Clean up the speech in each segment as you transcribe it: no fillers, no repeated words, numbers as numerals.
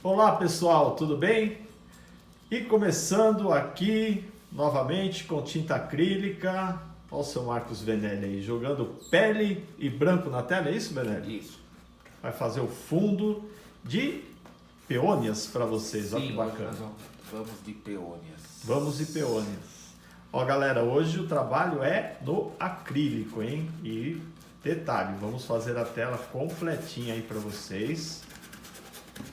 Olá pessoal, tudo bem? E começando aqui novamente com tinta acrílica. Olha o seu Marcos Venelli aí, jogando pele e branco na tela, é isso, Venelli? Isso. Vai fazer o fundo de peônias para vocês, olha que bacana. Nós vamos de peônias. Vamos de peônias. Ó galera, hoje o trabalho é no acrílico, hein? E detalhe, vamos fazer a tela completinha aí para vocês.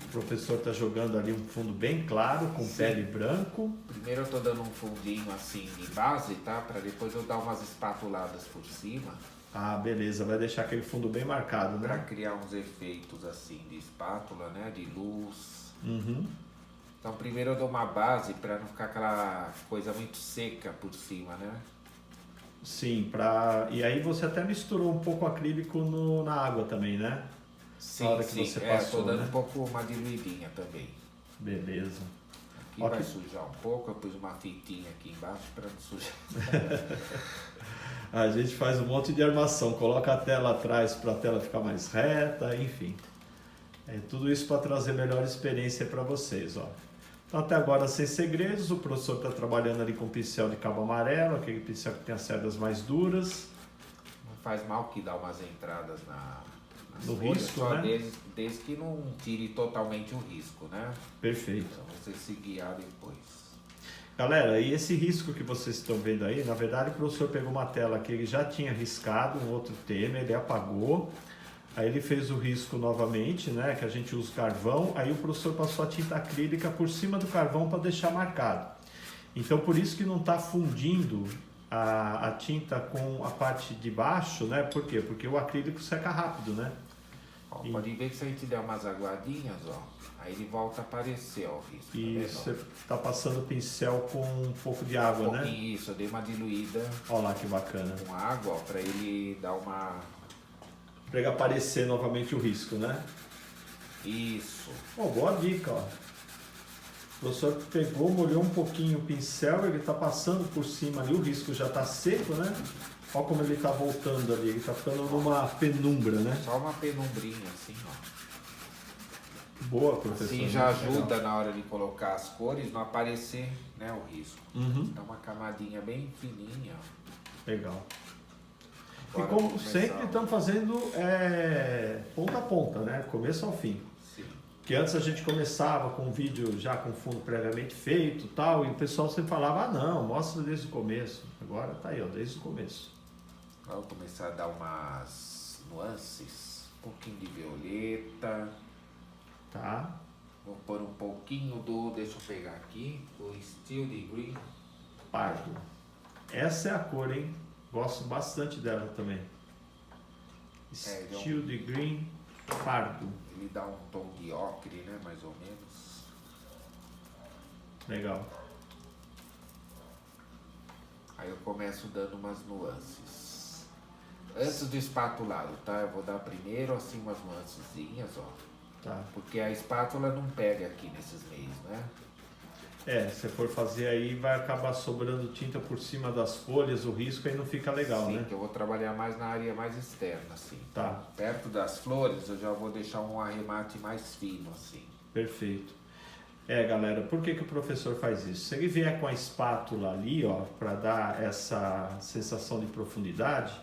O professor está jogando ali um fundo bem claro, com pele branco. Primeiro eu tô dando um fundinho assim de base, tá? Para depois eu dar umas espatuladas por cima. Ah, beleza, vai deixar aquele fundo bem marcado, Para né? criar uns efeitos assim de espátula, né? De luz. Uhum. Então primeiro eu dou uma base para não ficar aquela coisa muito seca por cima, né? Sim, e aí você até misturou um pouco acrílico na água também, né? Sim, Na hora que você passou, tô dando né? um pouco uma diluidinha também. Beleza. Aqui Ó, vai que- sujar um pouco, eu pus uma fitinha aqui embaixo para não sujar. A gente faz um monte de armação, coloca a tela atrás para a tela ficar mais reta, enfim. É tudo isso para trazer melhor experiência para vocês, ó. Então, até agora sem segredos, o professor está trabalhando ali com pincel de cabo amarelo, aquele pincel que tem as cerdas mais duras. Não faz mal que dá umas entradas nas No folhas, risco, só né? desde que não tire totalmente o risco, né? Perfeito. Então você se guiar depois. Galera, e esse risco que vocês estão vendo aí, na verdade o professor pegou uma tela que ele já tinha riscado, um outro tema, ele apagou, aí ele fez o risco novamente, né, que a gente usa carvão, aí o professor passou a tinta acrílica por cima do carvão para deixar marcado. Então por isso que não está fundindo a tinta com a parte de baixo, né, por quê? Porque o acrílico seca rápido, né? Ó, pode ver que se a gente der umas aguadinhas, ó, aí ele volta a aparecer, ó, o risco. E tá você vendo? está passando o pincel com um pouco de Um água, né? pouquinho isso, eu dei uma diluída Olha lá que bacana. com água, ó, pra ele dar uma... Para ele aparecer novamente o risco, né? Isso. Ó, boa dica, ó. O professor pegou, molhou um pouquinho o pincel, ele está passando por cima ali, o risco já está seco, né? Olha como ele está voltando ali, ele está ficando numa penumbra, né? Só uma penumbrinha assim, ó. Boa, professor. Assim já muito legal. ajuda na hora de colocar as cores, não aparecer, né, o risco. Uhum, Dá uma camadinha bem fininha, ó. legal. E Agora como vou começar, sempre, ó. estamos fazendo ponta a ponta, né? Começo ao fim. Sim. Porque antes a gente começava com um vídeo já com fundo previamente feito tal, e o pessoal sempre falava, ah não, mostra desde o começo. Agora tá aí, ó, desde o começo. Agora vou começar a dar umas nuances, um pouquinho de violeta, Tá? vou pôr um pouquinho deixa eu pegar aqui, o Steel de Green. Pardo. Essa é a cor, hein? Gosto bastante dela também. ele é um- Steel de Green Pardo. Ele dá um tom de ocre, né, mais ou menos. Legal. Aí eu começo dando umas nuances. Antes do espatulado, tá? Eu vou dar primeiro assim umas nuancezinhas, ó. Tá. Porque a espátula não pega aqui nesses meios, né? Se for fazer aí, vai acabar sobrando tinta por cima das folhas, o risco aí não fica legal, Sim, né? que eu vou trabalhar mais na área mais externa, assim. Tá. Perto das flores eu já vou deixar um arremate mais fino, assim. Perfeito. Galera, por que o professor faz isso? Se ele vier com a espátula ali, ó, para dar essa sensação de profundidade,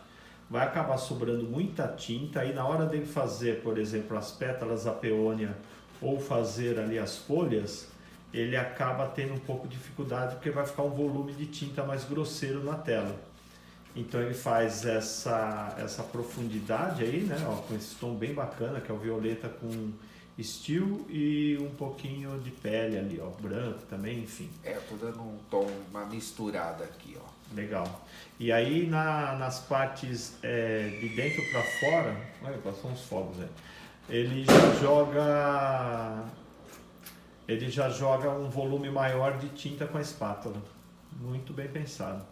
vai acabar sobrando muita tinta. Aí na hora dele fazer, por exemplo, as pétalas da peônia ou fazer ali as folhas, ele acaba tendo um pouco de dificuldade porque vai ficar um volume de tinta mais grosseiro na tela. Então ele faz essa profundidade aí, né, ó, com esse tom bem bacana, que é o violeta com steel e um pouquinho de pele ali, ó, branco também, enfim. Eu tô dando um tom, uma misturada aqui, ó. Legal. E aí nas partes de dentro para fora, olha, passou uns fogos aí. Ele já joga um volume maior de tinta com a espátula. Muito bem pensado.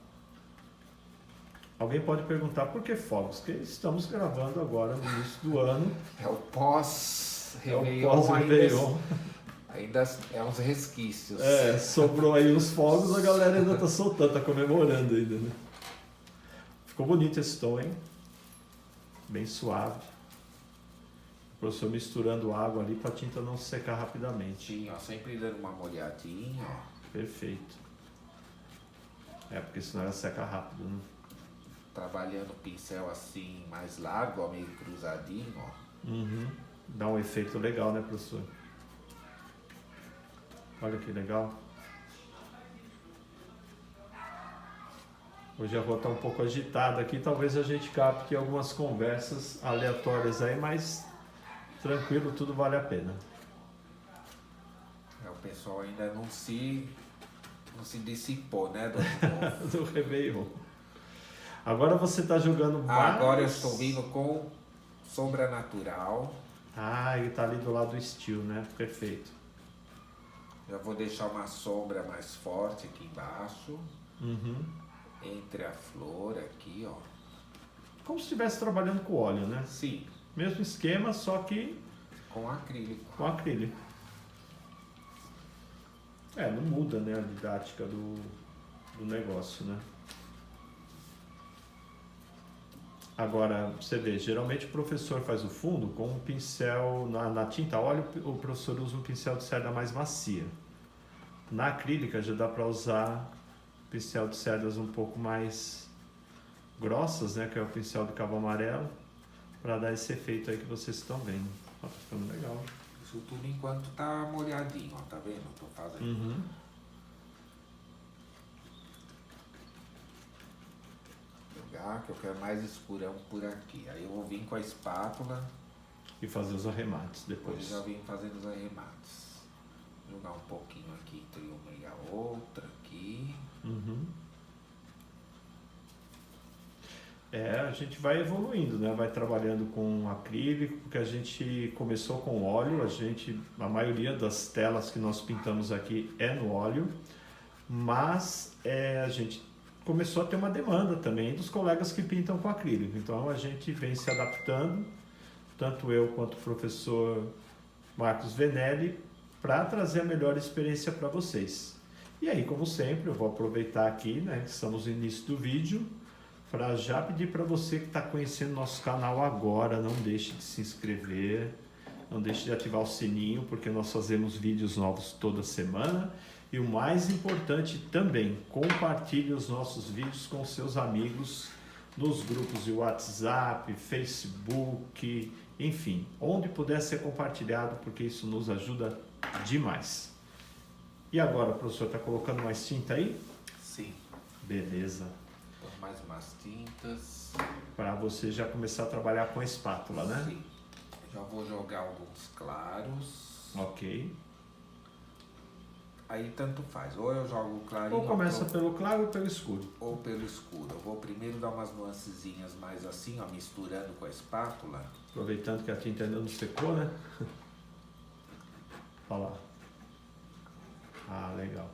Alguém pode perguntar por que fogos? Porque estamos gravando agora no início do ano. É o pós-Réveillon, Pós-Réveillon. ainda é uns resquícios. Sobrou aí os fogos, a galera ainda tá soltando, tá comemorando ainda, né? Ficou bonito esse tom, hein? Bem suave. professor misturando água ali para a tinta não secar rapidamente. Sim, ó, sempre dando uma molhadinha, ó. Perfeito. Porque senão ela seca rápido, né? Trabalhando o pincel assim, mais largo, ó, meio cruzadinho, ó. Uhum. Dá um efeito legal, né, professor? Olha que legal. Hoje a rua está um pouco agitada aqui, talvez a gente capte algumas conversas aleatórias aí, mas tranquilo, tudo vale a pena. O pessoal ainda não se dissipou, né, do Do Réveillon. Agora você está jogando mais... Agora eu estou vindo com sombra natural. Ele está ali do lado do estilo, né? Perfeito. Já vou deixar uma sombra mais forte aqui embaixo. Uhum. Entre a flor aqui, ó. Como se estivesse trabalhando com óleo, né? Sim. Mesmo esquema, só que... Com acrílico. Com acrílico. Não muda, né, a didática do negócio, né? Agora, você vê, geralmente o professor faz o fundo com um pincel, na tinta óleo, o professor usa um pincel de cerda mais macia. Na acrílica já dá para usar pincel de cerdas um pouco mais grossas, né, que é o pincel de cabo amarelo, para dar esse efeito aí que vocês estão vendo. Tá ficando legal. Isso tudo enquanto tá molhadinho, ó, tá vendo? Tô fazendo. Uhum. Jogar, que eu quero mais escurão por aqui. Aí eu vou vir com a espátula. E fazer os arremates Depois depois. eu já vim fazendo os arremates. Jogar um pouquinho aqui entre uma e a outra aqui. Uhum. A gente vai evoluindo, né? Vai trabalhando com acrílico, porque a gente começou com óleo, a maioria das telas que nós pintamos aqui é no óleo, mas a gente começou a ter uma demanda também dos colegas que pintam com acrílico, então a gente vem se adaptando, tanto eu quanto o professor Marcos Venelli, para trazer a melhor experiência para vocês. E aí, como sempre, eu vou aproveitar aqui, né, que estamos no início do vídeo, para já pedir para você que está conhecendo nosso canal agora, não deixe de se inscrever, não deixe de ativar o sininho, porque nós fazemos vídeos novos toda semana. E o mais importante também, compartilhe os nossos vídeos com seus amigos nos grupos de WhatsApp, Facebook, enfim, onde puder ser compartilhado, porque isso nos ajuda demais. E agora, professor, está colocando mais tinta aí? Sim. Beleza. Mais umas tintas. Para você já começar a trabalhar com a espátula, né? Sim. Já vou jogar alguns claros. Ok. Aí tanto faz. Ou eu jogo o clarinho. Ou começa pelo claro ou pelo escuro. Ou pelo escuro. Eu vou primeiro dar umas nuancezinhas mais assim, ó, misturando com a espátula. Aproveitando que a tinta ainda não secou, né? Olha lá. Legal.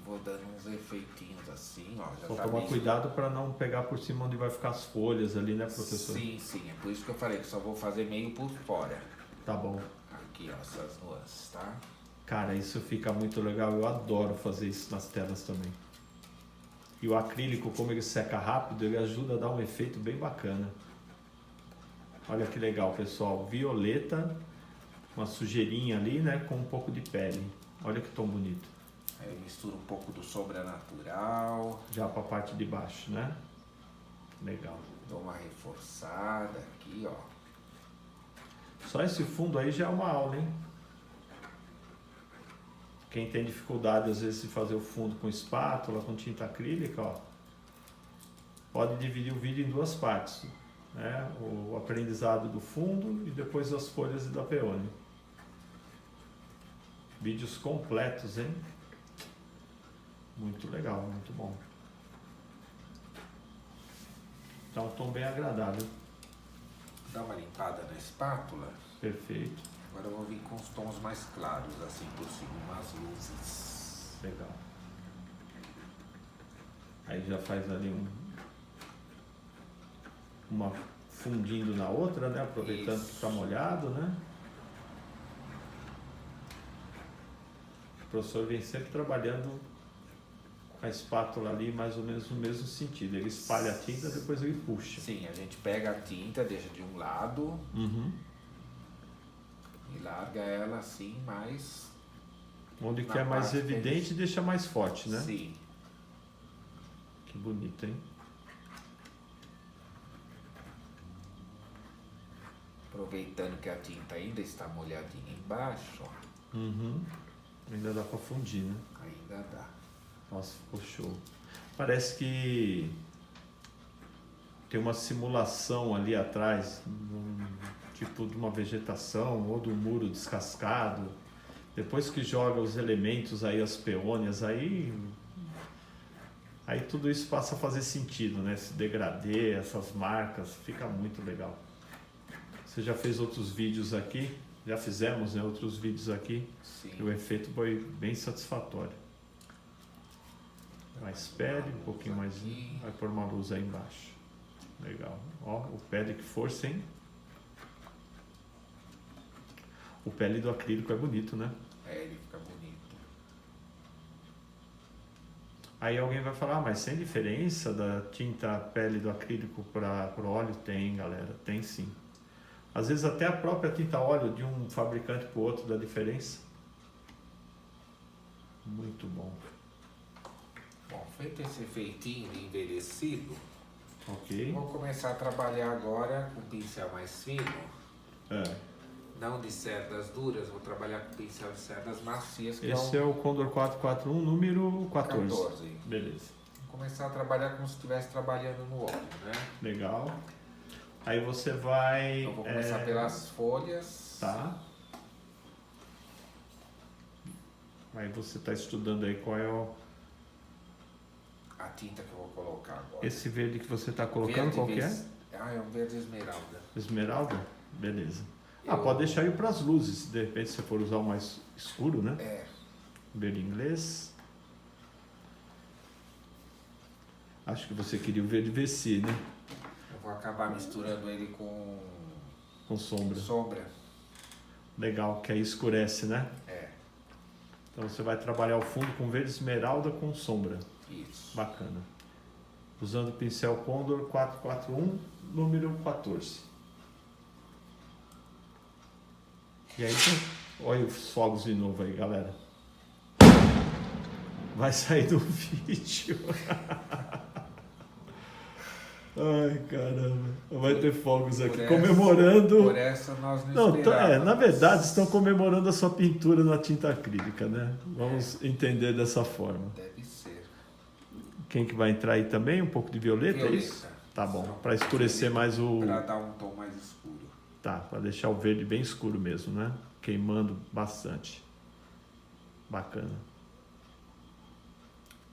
Vou dando uns efeitinhos assim, ó. Já Vou tá tomar bem... cuidado para não pegar por cima onde vai ficar as folhas ali, né, professor? Sim, sim. É por isso que eu falei que só vou fazer meio por fora. Tá bom. Aqui, ó, essas nuances, tá? Cara, isso fica muito legal. Eu adoro fazer isso nas telas também. E o acrílico, como ele seca rápido, ele ajuda a dar um efeito bem bacana. Olha que legal, pessoal. Violeta, uma sujeirinha ali, né, com um pouco de pele. Olha que tom bonito. Aí eu misturo um pouco do sombra natural. Já para a parte de baixo, né? Legal. Dou uma reforçada aqui, ó. Só esse fundo aí já é uma aula, hein? Quem tem dificuldade às vezes de fazer o fundo com espátula, com tinta acrílica, ó, pode dividir o vídeo em duas partes, né? O aprendizado do fundo e depois as folhas da peônia. Vídeos completos, hein? Muito legal, muito bom. Tá um tom bem agradável. Dá uma limpada na espátula. Perfeito. Agora eu vou vir com os tons mais claros, assim, por cima, umas luzes. Legal. Aí já faz ali uma fundindo na outra, né? Aproveitando Isso. que tá molhado, né? O professor vem sempre trabalhando a espátula ali mais ou menos no mesmo sentido. Ele espalha a tinta, depois ele puxa. Sim, a gente pega a tinta, deixa de um lado e larga ela assim mais... Onde Na que é mais parte que a evidente, deixa mais forte, né? Sim. Que bonito, hein? Aproveitando que a tinta ainda está molhadinha embaixo, ó, Ainda dá pra fundir, né? ainda dá. Nossa, ficou show. Parece que tem uma simulação ali atrás, tipo de uma vegetação ou do muro descascado. Depois que joga os elementos aí, as peônias, aí tudo isso passa a fazer sentido, né? Esse degradê, essas marcas, fica muito legal. Você já fez outros vídeos aqui, já fizemos, né, outros vídeos aqui, Sim. e o efeito foi bem satisfatório. Mais pele, um pouquinho mais, vai pôr uma luz aí embaixo. Legal. Ó, o pele, que força, hein? O pele do acrílico é bonito, né? É, ele fica bonito. Aí alguém vai falar, mas tem diferença da tinta pele do acrílico para o óleo? Tem, galera, tem sim. Às vezes até a própria tinta óleo de um fabricante para o outro dá diferença. Muito bom. Bom, feito esse efeitinho de envelhecido, Ok. vou começar a trabalhar agora com pincel mais fino. Não de cerdas duras, vou trabalhar com pincel de cerdas macias. Que Esse é o Condor 441, número 14. 14. Beleza. Vou começar a trabalhar como se estivesse trabalhando no óleo, né? Legal. Aí você vai... Então vou começar pelas folhas. Tá. Aí você está estudando aí qual é A tinta que eu vou colocar agora. esse verde que você está colocando, qual que é? Ah, é um verde esmeralda. Esmeralda? Beleza. Pode deixar aí para as luzes, de repente se for usar o mais escuro, né? É. Verde inglês. Acho que você queria o verde VC, né? Eu vou acabar misturando ele Com sombra. sombra. Legal, que aí escurece, né? É. Então você vai trabalhar o fundo com verde esmeralda com sombra. Isso. Bacana. Usando o pincel Condor 441, número 14. E aí, olha os fogos de novo aí, galera. Vai sair do vídeo. Ai, caramba. Vai ter fogos aqui comemorando. Por essa nós não esperávamos. Na verdade, estão comemorando a sua pintura na tinta acrílica, né? Vamos entender dessa forma. Deve ser. Quem que vai entrar aí também? Um pouco de violeta, Violeta. é isso? Tá bom, para escurecer mais o... Para dar um tom mais escuro. Tá, para deixar o verde bem escuro mesmo, né? Queimando bastante. Bacana.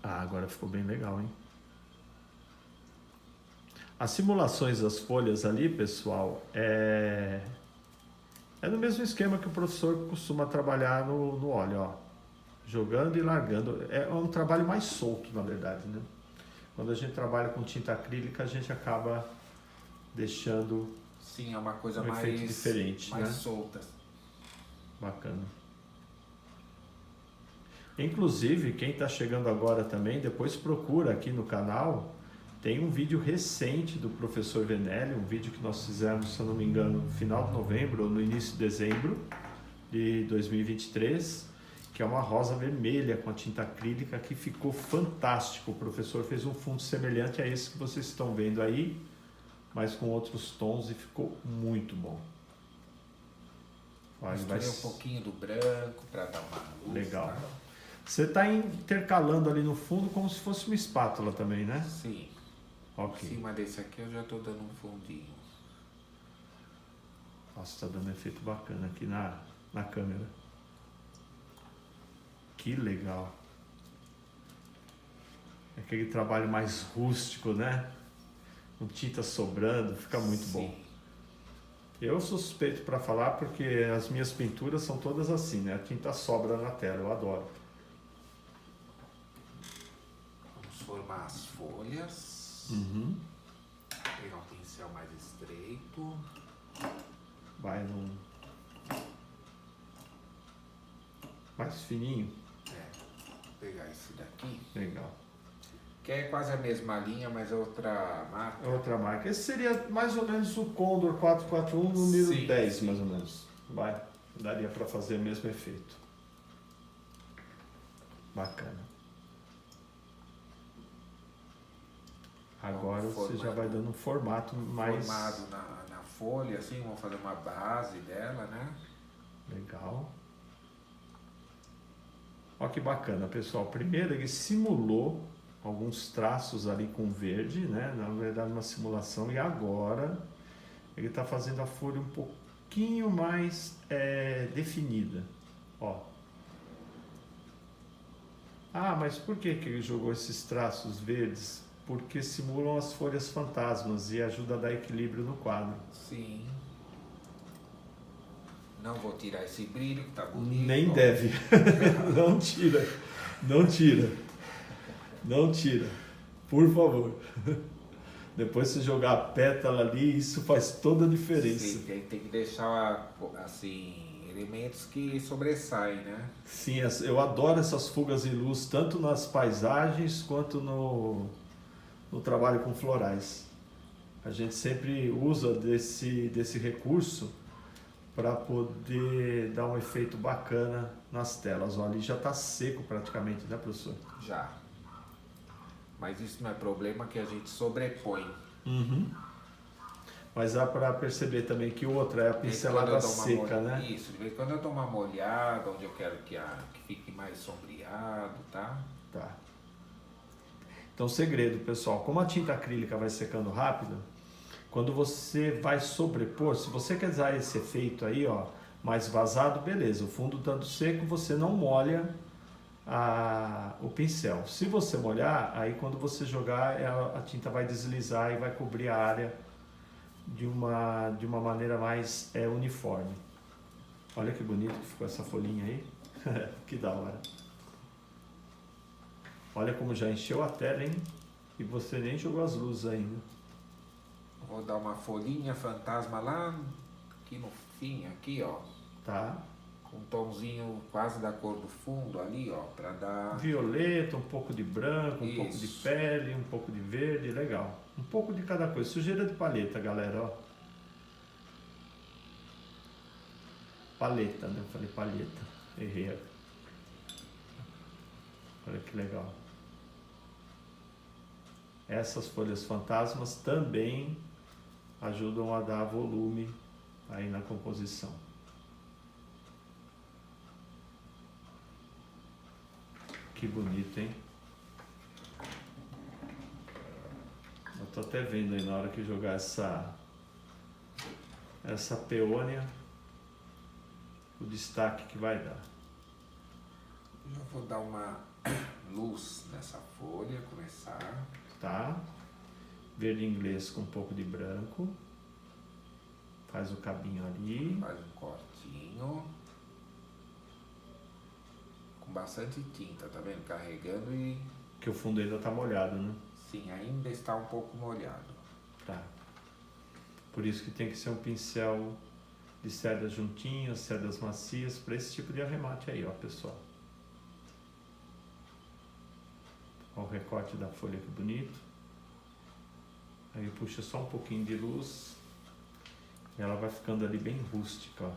Agora ficou bem legal, hein? As simulações das folhas ali, pessoal, é no mesmo esquema que o professor costuma trabalhar no óleo, ó. Jogando e largando. É um trabalho mais solto, na verdade, né? Quando a gente trabalha com tinta acrílica, a gente acaba deixando... Sim, é uma coisa um mais efeito diferente, mais né? solta. Bacana. Inclusive, quem está chegando agora também, depois procura aqui no canal, tem um vídeo recente do professor Venelli, um vídeo que nós fizemos, se eu não me engano, no final de novembro ou no início de dezembro de 2023, que é uma rosa vermelha com a tinta acrílica, que ficou fantástico. O professor fez um fundo semelhante a esse que vocês estão vendo aí, mas com outros tons, e ficou muito bom. Misturei um pouquinho do branco para dar uma luz. Legal. Tá? Você está intercalando ali no fundo como se fosse uma espátula também, né? Sim. Ok. Em cima desse aqui eu já estou dando um fundinho. Nossa, está dando um efeito bacana aqui na câmera. Que legal. É aquele trabalho mais rústico, né? Com tinta sobrando, fica muito bom. Eu sou suspeito para falar porque as minhas pinturas são todas assim, né? A tinta sobra na tela, eu adoro. Vamos formar as folhas. Pegar um pincel mais estreito. Vai num... mais fininho. É, vou pegar esse daqui. Legal. Que é quase a mesma linha, mas é outra marca. É outra marca. Esse seria mais ou menos o Condor 441 número Sim, 10, sim. mais ou menos. Daria para fazer o mesmo efeito. Bacana. Agora você já vai dando um formato mais... Formado na folha, assim, vamos fazer uma base dela, né? Legal. Olha que bacana, pessoal. Primeiro ele simulou alguns traços ali com verde, né? Na verdade uma simulação. E agora ele está fazendo a folha um pouquinho mais definida. Ó. Ah, mas por que ele jogou esses traços verdes? Porque simulam as folhas fantasmas e ajuda a dar equilíbrio no quadro. Sim. Não vou tirar esse brilho que tá bonito. Nem deve. Não tira. Não tira. Não tira. Por favor. Depois você jogar a pétala ali, isso faz toda a diferença. Sim, tem que deixar assim, elementos que sobressaem, né? Sim, eu adoro essas fugas de luz, tanto nas paisagens quanto no trabalho com florais. A gente sempre usa desse recurso para poder dar um efeito bacana nas telas. Olha, ali já está seco praticamente, né, professor? Já. Mas isso não é problema, que a gente sobrepõe. Uhum. Mas dá para perceber também que outra é a pincelada seca, né? Isso, de vez em quando eu dou uma molhada, onde eu quero que fique mais sombreado, tá? Tá. Então, segredo, pessoal, como a tinta acrílica vai secando rápido, quando você vai sobrepor, se você quer usar esse efeito aí, ó, mais vazado, beleza, o fundo estando seco, você não molha o pincel. Se você molhar, aí quando você jogar, a tinta vai deslizar e vai cobrir a área de uma maneira mais uniforme. Olha que bonito que ficou essa folhinha aí. Que da hora. Olha como já encheu a tela, hein? E você nem jogou as luzes ainda. Vou dar uma folhinha fantasma lá, aqui no fim, aqui, ó. Tá. Um tomzinho quase da cor do fundo ali, ó, pra dar... Violeta, um pouco de branco, um pouco de pele, um pouco de verde, legal. Um pouco de cada coisa. Sujeira de paleta, galera, ó. Paleta, né? Eu falei palheta. Errei. Olha que legal. Essas folhas fantasmas também ajudam a dar volume aí na composição. Que bonito, hein? Eu tô até vendo aí na hora que jogar essa peônia, o destaque que vai dar. Já vou dar uma luz nessa folha, começar. Tá? Verde inglês com um pouco de branco. Faz o cabinho ali. Faz um cortinho. Com bastante tinta, tá vendo? Carregando e... Que o fundo ainda tá molhado, né? Sim, ainda está um pouco molhado. Tá. Por isso que tem que ser um pincel de cerdas juntinhas, cerdas macias, para esse tipo de arremate aí, ó, pessoal. Olha o recorte da folha, que bonito. Aí puxa só um pouquinho de luz. E ela vai ficando ali bem rústica, ó.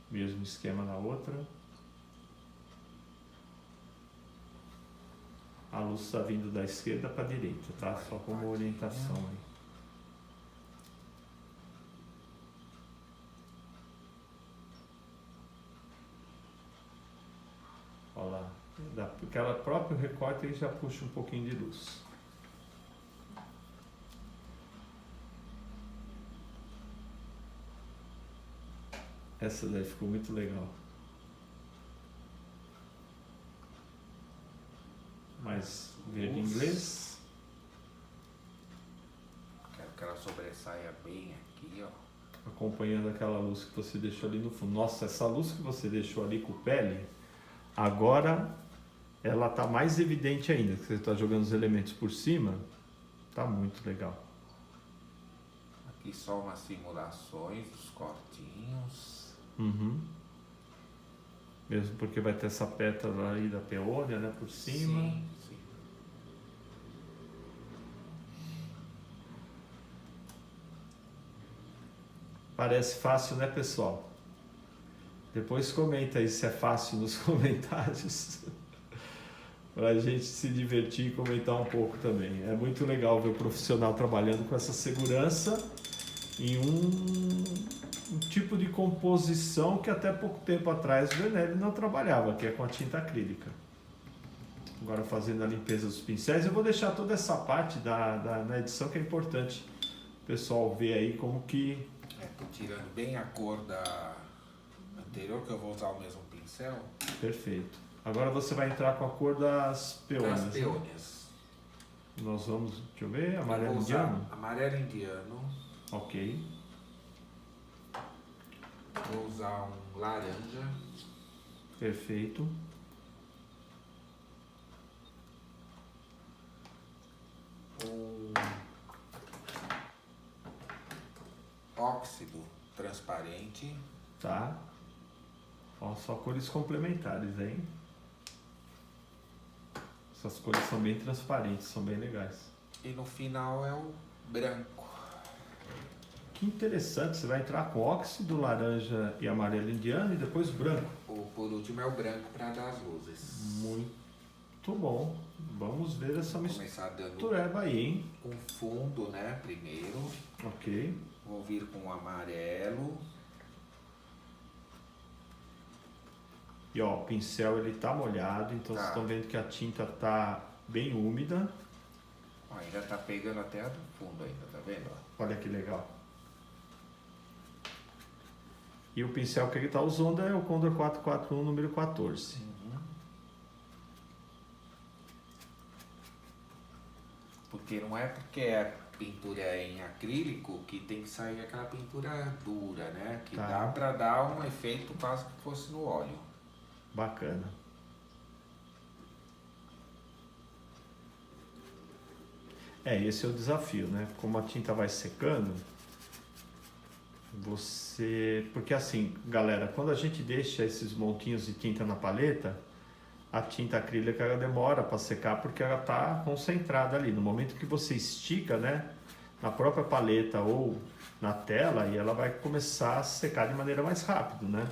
Mesmo esquema na outra. A luz está vindo da esquerda para a direita, tá? Só como orientação aí. Olha lá. Aquela próprio recorte ele já puxa um pouquinho de luz. Essa daí ficou muito legal. Mais verde inglês. Quero que ela sobressaia bem aqui, ó. Acompanhando aquela luz que você deixou ali no fundo. Nossa, essa luz que você deixou ali com pele, agora ela está mais evidente ainda, que você está jogando os elementos por cima, tá muito legal. Aqui só umas simulações dos cortinhos. Uhum. Mesmo porque vai ter essa pétala aí da peônia, né, por cima. Sim, sim. Parece fácil, né, pessoal? Depois comenta aí se é fácil nos comentários. Para a gente se divertir e comentar um pouco também. É muito legal ver o profissional trabalhando com essa segurança em um tipo de composição que até pouco tempo atrás o Vernelli não trabalhava, que é com a tinta acrílica. Agora fazendo a limpeza dos pincéis, eu vou deixar toda essa parte na edição que é importante o pessoal ver aí como que... Tô tirando bem a cor da anterior, que eu vou usar o mesmo pincel. Perfeito. Agora você vai entrar com a cor das peônias. Das peônias. Né? Nós vamos, deixa eu ver, amarelo vou indiano? Amarelo indiano. Ok. Vou usar um laranja. Perfeito. Um óxido transparente. Tá. Ó, só cores complementares, hein? Essas cores são bem transparentes, são bem legais. E no final é o branco. Que interessante, você vai entrar com óxido, laranja e amarelo indiano e depois branco. Por último é o branco para dar as luzes. Muito bom. Vamos ver essa Começar dando mistureba aí, hein? um fundo, né, primeiro. Ok. Vou vir com o amarelo. E ó, o pincel ele tá molhado, então vocês estão vendo que a tinta tá bem úmida. Ó, ainda tá pegando até a do fundo ainda, tá vendo? Olha que legal. E o pincel que ele tá usando é o Condor 441 número 14. Porque não é porque a pintura é em acrílico que tem que sair aquela pintura dura, né? Que dá pra dar um efeito quase que fosse no óleo. Bacana. Esse é o desafio, né? Como a tinta vai secando, porque assim, galera, quando a gente deixa esses montinhos de tinta na paleta, a tinta acrílica ela demora para secar porque ela está concentrada ali. No momento que você estica, né, na própria paleta ou na tela, e ela vai começar a secar de maneira mais rápida, né?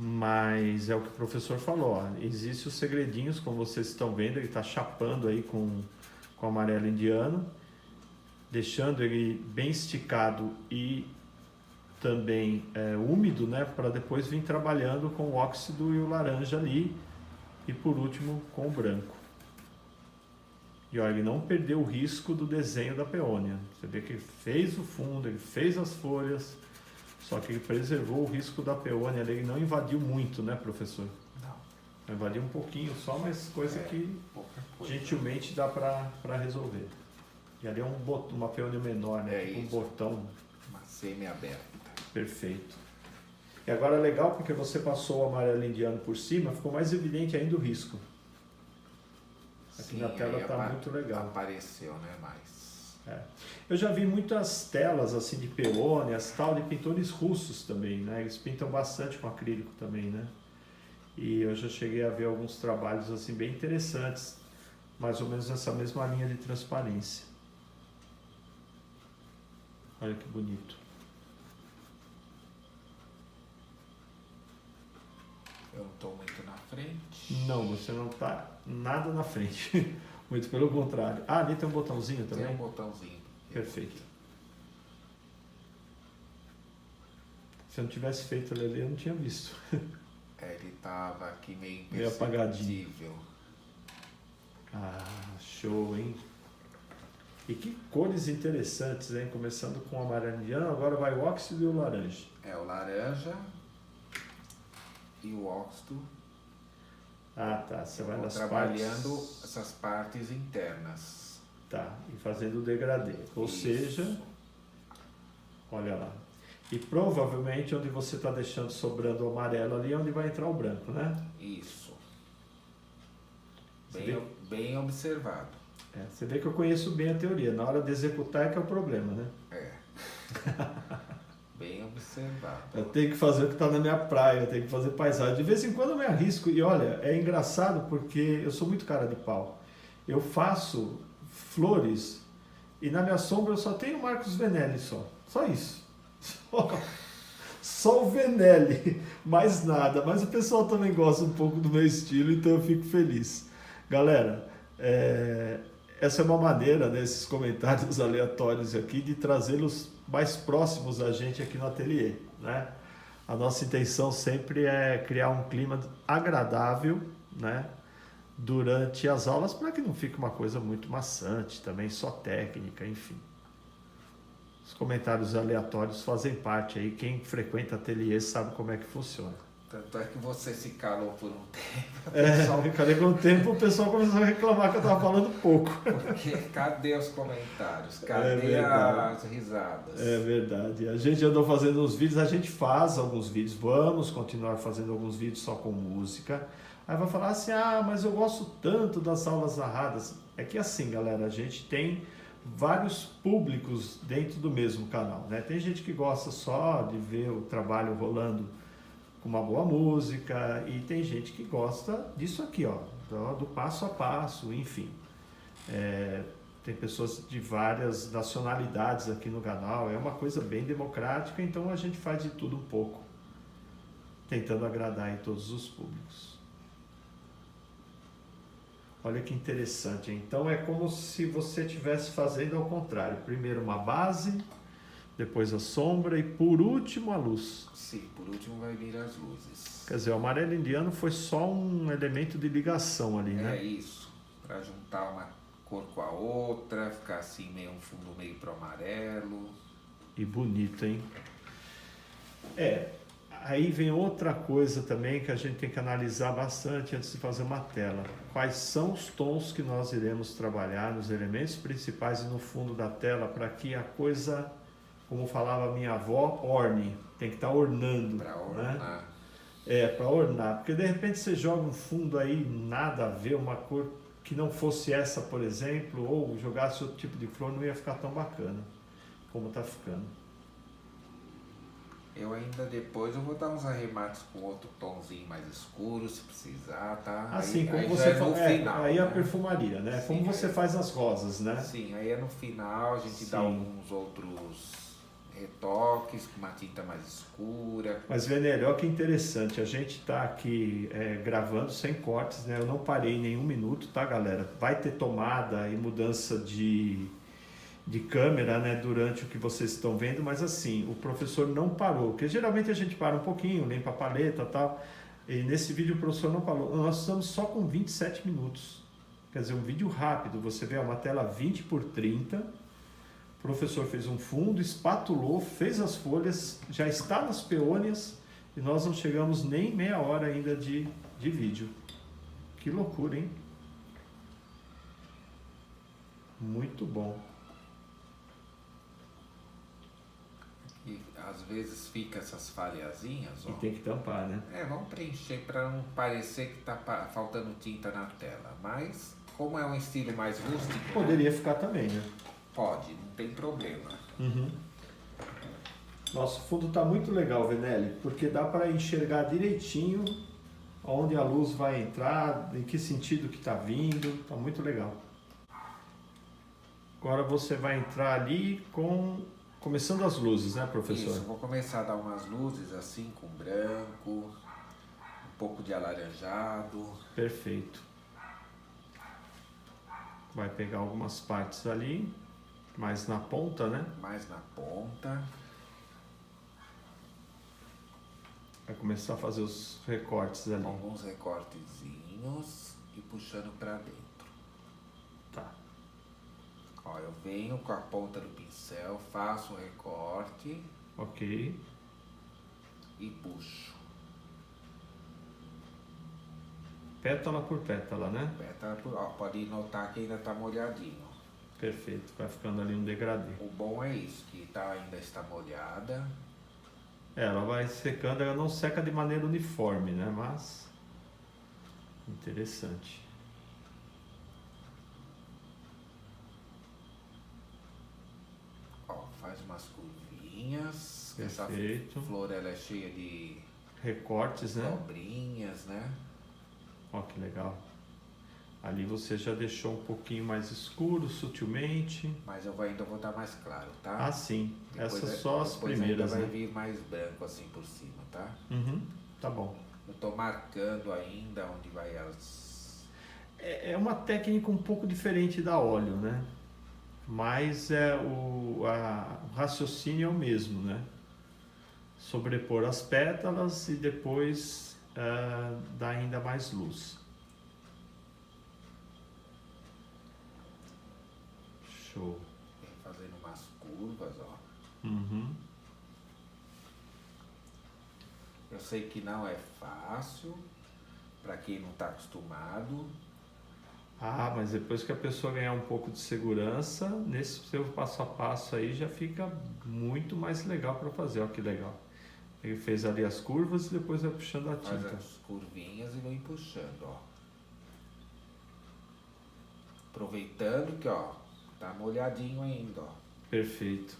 Mas é o que o professor falou, ó, existe os segredinhos, como vocês estão vendo, ele está chapando aí com amarelo indiano, deixando ele bem esticado e também úmido, né, para depois vir trabalhando com o óxido e o laranja ali, e por último com o branco. E olha, ele não perdeu o risco do desenho da peônia. Você vê que ele fez o fundo, ele fez as folhas, só que ele preservou o risco da peônia, ele não invadiu muito, né, professor? Não. Invadiu um pouquinho só, mas coisa que gentilmente dá para resolver. E ali é uma peônia menor, né? Tipo um botão. Uma semi-aberta. Perfeito. E agora é legal porque você passou o amarelo indiano por cima, ficou mais evidente ainda o risco. Aqui na tela está muito legal. Apareceu, né, mais. Eu já vi muitas telas assim de peônias, tal, de pintores russos também, né? Eles pintam bastante com acrílico também, né? E eu já cheguei a ver alguns trabalhos assim bem interessantes, mais ou menos nessa mesma linha de transparência. Olha que bonito. Eu não estou muito na frente. Não, você não está nada na frente. Muito pelo contrário. Ah, ali tem um botãozinho também? Tem um botãozinho. Perfeito. Se eu não tivesse feito ele ali, eu não tinha visto. Ele estava aqui meio apagadinho. Ah, show, hein? E que cores interessantes, hein? Começando com o amarelo indiano, agora vai o óxido e o laranja. O laranja e o óxido. Ah, tá. Você vai nas trabalhando essas partes internas. Tá. E fazendo o degradê. Ou seja, olha lá. E provavelmente onde você está deixando sobrando o amarelo ali é onde vai entrar o branco, né? Isso. Bem observado. Você vê que eu conheço bem a teoria. Na hora de executar é que é o problema, né? Bem bem observado. Eu tenho que fazer o que está na minha praia, eu tenho que fazer paisagem. De vez em quando eu me arrisco e olha, é engraçado porque eu sou muito cara de pau. Eu faço flores e na minha sombra eu só tenho o Marcos Venelli só isso. Só o Venelli, mais nada. Mas o pessoal também gosta um pouco do meu estilo, então eu fico feliz. Galera, essa é uma maneira, né, esses comentários aleatórios aqui, de trazê-los mais próximos da gente aqui no ateliê, né? A nossa intenção sempre é criar um clima agradável, né, durante as aulas, para que não fique uma coisa muito maçante, também só técnica, enfim. Os comentários aleatórios fazem parte aí, quem frequenta ateliê sabe como é que funciona. Tanto é que você se calou por um tempo. Ficarei com o tempo, o pessoal começou a reclamar que eu estava falando pouco. Porque cadê os comentários? Cadê as risadas? É verdade. A gente andou fazendo uns vídeos, a gente faz alguns vídeos, vamos continuar fazendo alguns vídeos só com música. Aí vai falar assim, mas eu gosto tanto das aulas narradas. É que assim, galera, a gente tem vários públicos dentro do mesmo canal, né? Tem gente que gosta só de ver o trabalho rolando com uma boa música e tem gente que gosta disso aqui, ó, do passo a passo, enfim. Tem pessoas de várias nacionalidades aqui no canal, é uma coisa bem democrática, então a gente faz de tudo um pouco, tentando agradar em todos os públicos. Olha que interessante, então é como se você estivesse fazendo ao contrário, primeiro uma base, depois a sombra e por último a luz. Sim, por último vai vir as luzes. Quer dizer, o amarelo indiano foi só um elemento de ligação ali, né? É isso, para juntar uma cor com a outra, ficar assim meio um fundo meio pro amarelo. E bonito, hein? Aí vem outra coisa também que a gente tem que analisar bastante antes de fazer uma tela. Quais são os tons que nós iremos trabalhar nos elementos principais e no fundo da tela para que a coisa, como falava minha avó, orne. Tem que estar ornando. Para ornar. Né? Para ornar. Porque de repente você joga um fundo aí, nada a ver, uma cor que não fosse essa, por exemplo, ou jogasse outro tipo de flor, não ia ficar tão bacana como está ficando. Eu ainda depois eu vou dar uns arremates com outro tomzinho mais escuro, se precisar, tá? Assim, como aí você já é no final, aí né? a perfumaria, né? Sim, como você faz as rosas, né? Sim, aí é no final, a gente dá alguns outros retoques com uma tinta mais escura. Mas, Venelli, olha que interessante, a gente está aqui gravando sem cortes, né? Eu não parei nenhum minuto, tá, galera? Vai ter tomada e mudança de câmera, né, durante o que vocês estão vendo, mas assim, o professor não parou, porque geralmente a gente para um pouquinho, limpa a paleta e tal, e nesse vídeo o professor não parou, nós estamos só com 27 minutos, quer dizer, um vídeo rápido, você vê uma tela 20 por 30, o professor fez um fundo, espatulou, fez as folhas, já está nas peônias, e nós não chegamos nem meia hora ainda de vídeo. Que loucura, hein? Muito bom. E às vezes fica essas falhazinhas, ó. E tem que tampar, né? Vamos preencher para não parecer que tá faltando tinta na tela. Mas, como é um estilo mais rústico... Poderia ficar também, né? Pode, não tem problema. Uhum. Nossa, o fundo está muito legal, Venelli, porque dá para enxergar direitinho onde a luz vai entrar, em que sentido que está vindo, está muito legal. Agora você vai entrar ali começando as luzes, né, professor? Isso, vou começar a dar umas luzes assim, com branco, um pouco de alaranjado. Perfeito. Vai pegar algumas partes ali, mais na ponta, né? Mais na ponta. Vai começar a fazer os recortes ali. Alguns recortezinhos e puxando para dentro. Tá. Ó, eu venho com a ponta do pincel, faço o recorte. Ok. E puxo. Pétala por pétala, né? Pétala por... Ó, pode notar que ainda tá molhadinho. Perfeito, vai ficando ali um degradê. O bom é isso, que ainda está molhada. Ela vai secando, ela não seca de maneira uniforme, né? Mas interessante. Ó, faz umas curvinhas Perfeito. Essa flor ela é cheia de Recortes, né? dobrinhas, né? Ó, que legal. Ali você já deixou um pouquinho mais escuro, sutilmente. Mas eu ainda vou dar mais claro, tá? Ah, sim. Depois Essas só as depois primeiras, ainda né? vai vir mais branco assim por cima, tá? Uhum, tá bom. Eu tô marcando ainda onde vai as... É uma técnica um pouco diferente da óleo, né? Mas o raciocínio é o mesmo, né? Sobrepor as pétalas e depois dar ainda mais luz. Show. Vem fazendo umas curvas, ó. Uhum. Eu sei que não é fácil para quem não está acostumado. Ah, mas depois que a pessoa ganhar um pouco de segurança, nesse seu passo a passo aí já fica muito mais legal para fazer. Olha que legal. Ele fez ali as curvas e depois vai puxando a Faz tinta. as curvinhas e vem puxando, ó. Aproveitando que, ó, tá molhadinho ainda, ó. Perfeito.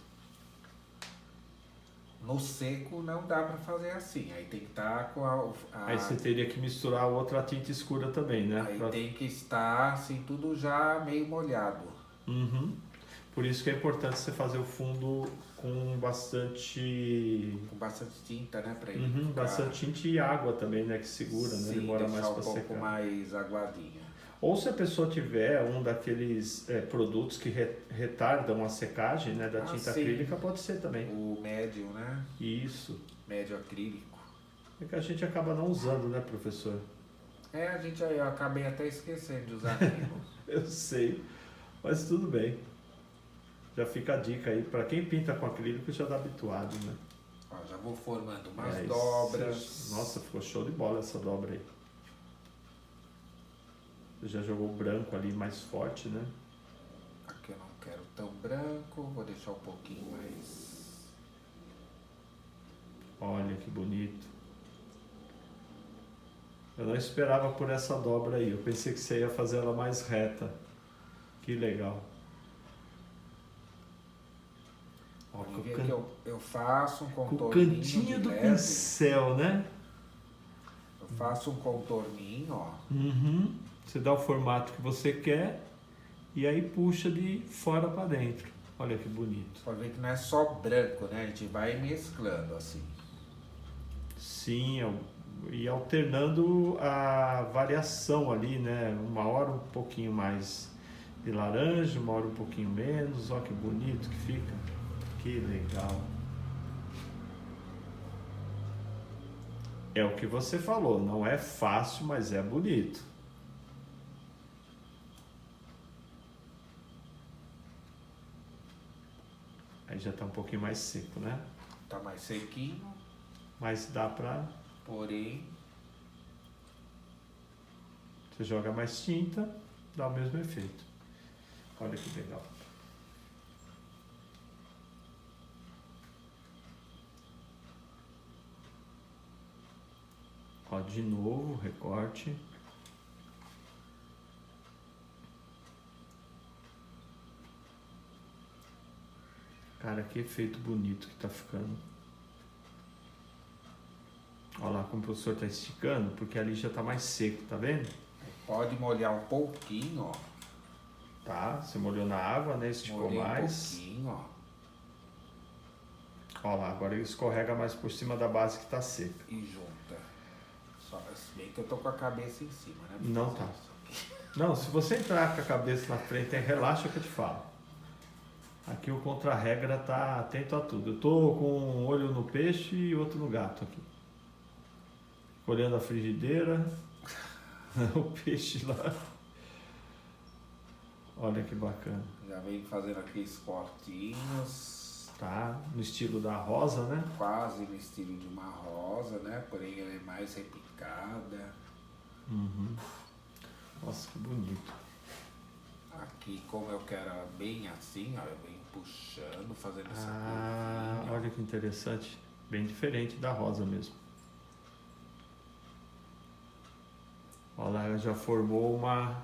No seco não dá para fazer assim, aí tem que estar com Aí você teria que misturar outra tinta escura também, né? Aí tem que estar assim, tudo já meio molhado. Uhum. Por isso que é importante você fazer o fundo com bastante... Com bastante tinta, né? Pra ele Uhum, ficar... bastante tinta e água também, né? Que segura, né? Sim, Demora mais deixar para um pouco secar. mais aguadinha. Ou se a pessoa tiver um daqueles produtos que retardam a secagem, né, da tinta sim. acrílica, pode ser também. O médio, né? Isso. Médio acrílico. É que a gente acaba não usando, né, professor? Eu acabei até esquecendo de usar aquilo. Eu sei, mas tudo bem. Já fica a dica aí, para quem pinta com acrílico já tá habituado, né? Ó, já vou formando umas Isso. dobras. Nossa, ficou show de bola essa dobra aí. Você já jogou o branco ali mais forte, né? Aqui eu não quero tão branco, vou deixar um pouquinho mais... Olha que bonito. Eu não esperava por essa dobra aí. Eu pensei que você ia fazer ela mais reta. Que legal. Ó, Vem ver que eu faço um com o contorninho cantinho de do leve. pincel, né? Eu faço um contorninho, ó. Uhum. Você dá o formato que você quer e aí puxa de fora para dentro. Olha que bonito. Pode ver que não é só branco, né? A gente vai mesclando assim. Sim, e alternando a variação ali, né? Uma hora um pouquinho mais de laranja, uma hora um pouquinho menos. Olha que bonito que fica. Que legal. É o que você falou, não é fácil, mas é bonito. Aí já tá um pouquinho mais seco, né? Tá mais sequinho, Mas dá pra... porém Você joga mais tinta, dá o mesmo efeito. Olha que legal. Ó, de novo, recorte. Cara, que efeito bonito que tá ficando. Olha lá como o professor tá esticando, porque ali já tá mais seco, tá vendo? pode molhar um pouquinho, ó. Tá, você molhou na água, né? Esticou Molhei mais. um pouquinho, ó. Olha lá, agora ele escorrega mais por cima da base que tá seca. E junta. Só, se bem que eu tô com a cabeça em cima, né? Não tá. Não, se você entrar com a cabeça na frente, relaxa que eu te falo. Aqui o contra-regra tá atento a tudo. Eu tô com um olho no peixe e outro no gato aqui. Olhando a frigideira, o peixe lá. Olha que bacana. Já vem fazendo aqueles cortinhos. Tá, no estilo da rosa, né? Quase no estilo de uma rosa, né? Porém ela é mais repicada. Uhum. Nossa, que bonito. Aqui, como eu quero ela bem assim, ó, eu venho puxando, fazendo essa curvinha. Olha que interessante. Bem diferente da rosa mesmo. Olha lá, ela já formou uma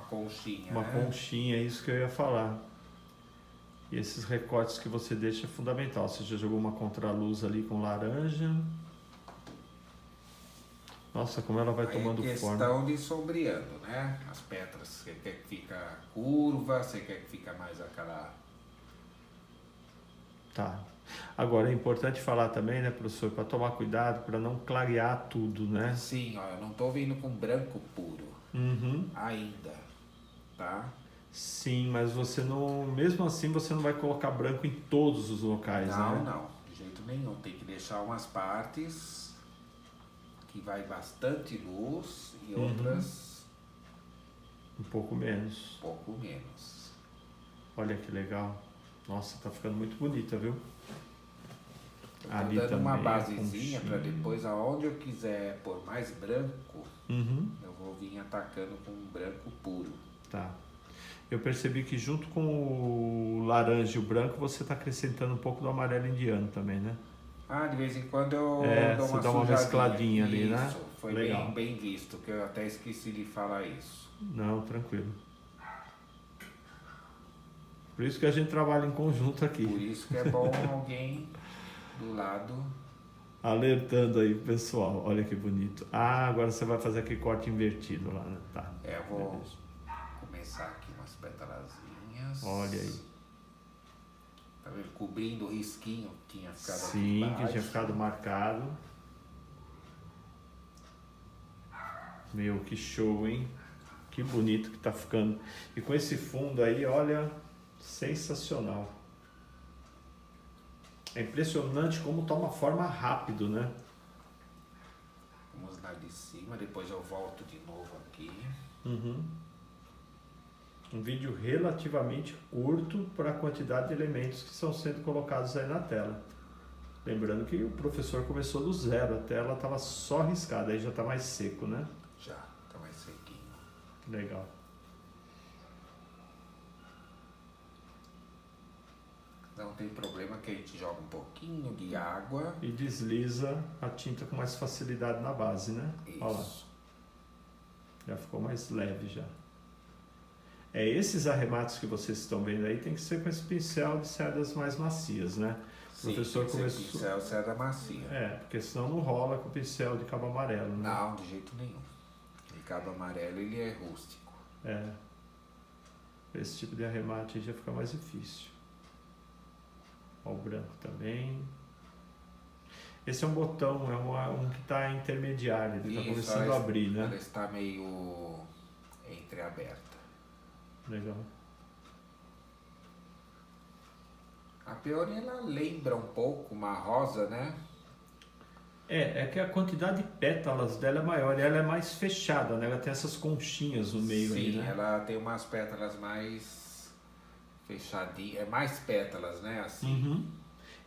conchinha, uma né? conchinha, é isso que eu ia falar. E esses recortes que você deixa é fundamental. Você já jogou uma contraluz ali com laranja. Nossa, como ela vai tomando forma. É questão de sombreando, né? As pétalas, você quer que fica curva, você quer que fica mais aquela... Tá. Agora é importante falar também, né, professor, para tomar cuidado, para não clarear tudo, né? Sim, ó, eu não tô vindo com branco puro ainda, tá? Sim, mas você não, mesmo assim você não vai colocar branco em todos os locais, não, né? Não, de jeito nenhum. Tem que deixar umas partes que vai bastante luz e outras um pouco menos. um pouco menos. Olha que legal. Nossa, tá ficando muito bonita, viu? Eu tô dando uma basezinha para depois, aonde eu quiser pôr mais branco, eu vou vir atacando com um branco puro. Tá. Eu percebi que junto com o laranja e o branco, você está acrescentando um pouco do amarelo indiano também, né? Ah, de vez em quando eu dou você uma dá uma mescladinha ali, isso, né? Foi legal. bem visto, que eu até esqueci de falar isso. Não, tranquilo. Por isso que a gente trabalha em conjunto aqui. Por isso que é bom alguém do lado. Alertando aí o pessoal. Olha que bonito. Ah, agora você vai fazer aquele corte invertido lá, né? Tá. Eu vou começar aqui umas petalazinhas. Olha aí. Tá vendo? Cobrindo o risquinho que tinha ficado aqui Sim, embaixo. que tinha ficado marcado. Meu, que show, hein? Que bonito que tá ficando. E com esse fundo aí, olha, sensacional. É impressionante como toma forma rápido, né? Vamos lá de cima, depois eu volto de novo aqui. Um vídeo relativamente curto para a quantidade de elementos que estão sendo colocados aí na tela. Lembrando que o professor começou do zero, a tela estava só riscada, aí já está mais seco, né? Já, tá mais sequinho. Legal. Não tem problema que a gente joga um pouquinho de água. E desliza a tinta com mais facilidade na base, né? Isso. Olha lá. Já ficou mais leve já. Esses arremates que vocês estão vendo aí tem que ser com esse pincel de cerdas mais macias, né? Sim, o professor tem que ser pincel cerda macia. Porque senão não rola com o pincel de cabo amarelo, né? Não, de jeito nenhum. De cabo amarelo ele é rústico. Esse tipo de arremate aí já fica mais difícil. Ó, o branco também. Esse é um botão, um que está intermediário, ele está começando a abrir, né? Ela está meio entreaberta. Legal. A peony ela lembra um pouco uma rosa, né? É que a quantidade de pétalas dela é maior e ela é mais fechada, né? Ela tem essas conchinhas no meio aí, né? Sim, ela tem umas pétalas mais fechadinhas, mais pétalas, né? Assim.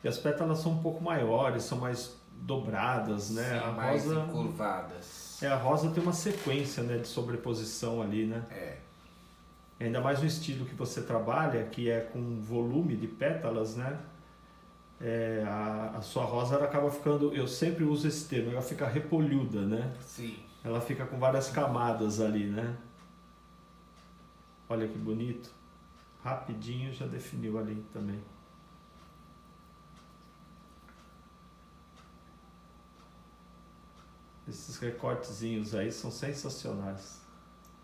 E as pétalas são um pouco maiores, são mais dobradas, né? Sim, a mais rosa encurvadas. a rosa tem uma sequência, né, de sobreposição ali, né? Ainda mais no estilo que você trabalha, que é com volume de pétalas, né? A sua rosa ela acaba ficando, eu sempre uso esse termo, ela fica repolhuda, né? Sim. Ela fica com várias camadas ali, né? Olha que bonito. Rapidinho já definiu ali também. Esses recortezinhos aí são sensacionais.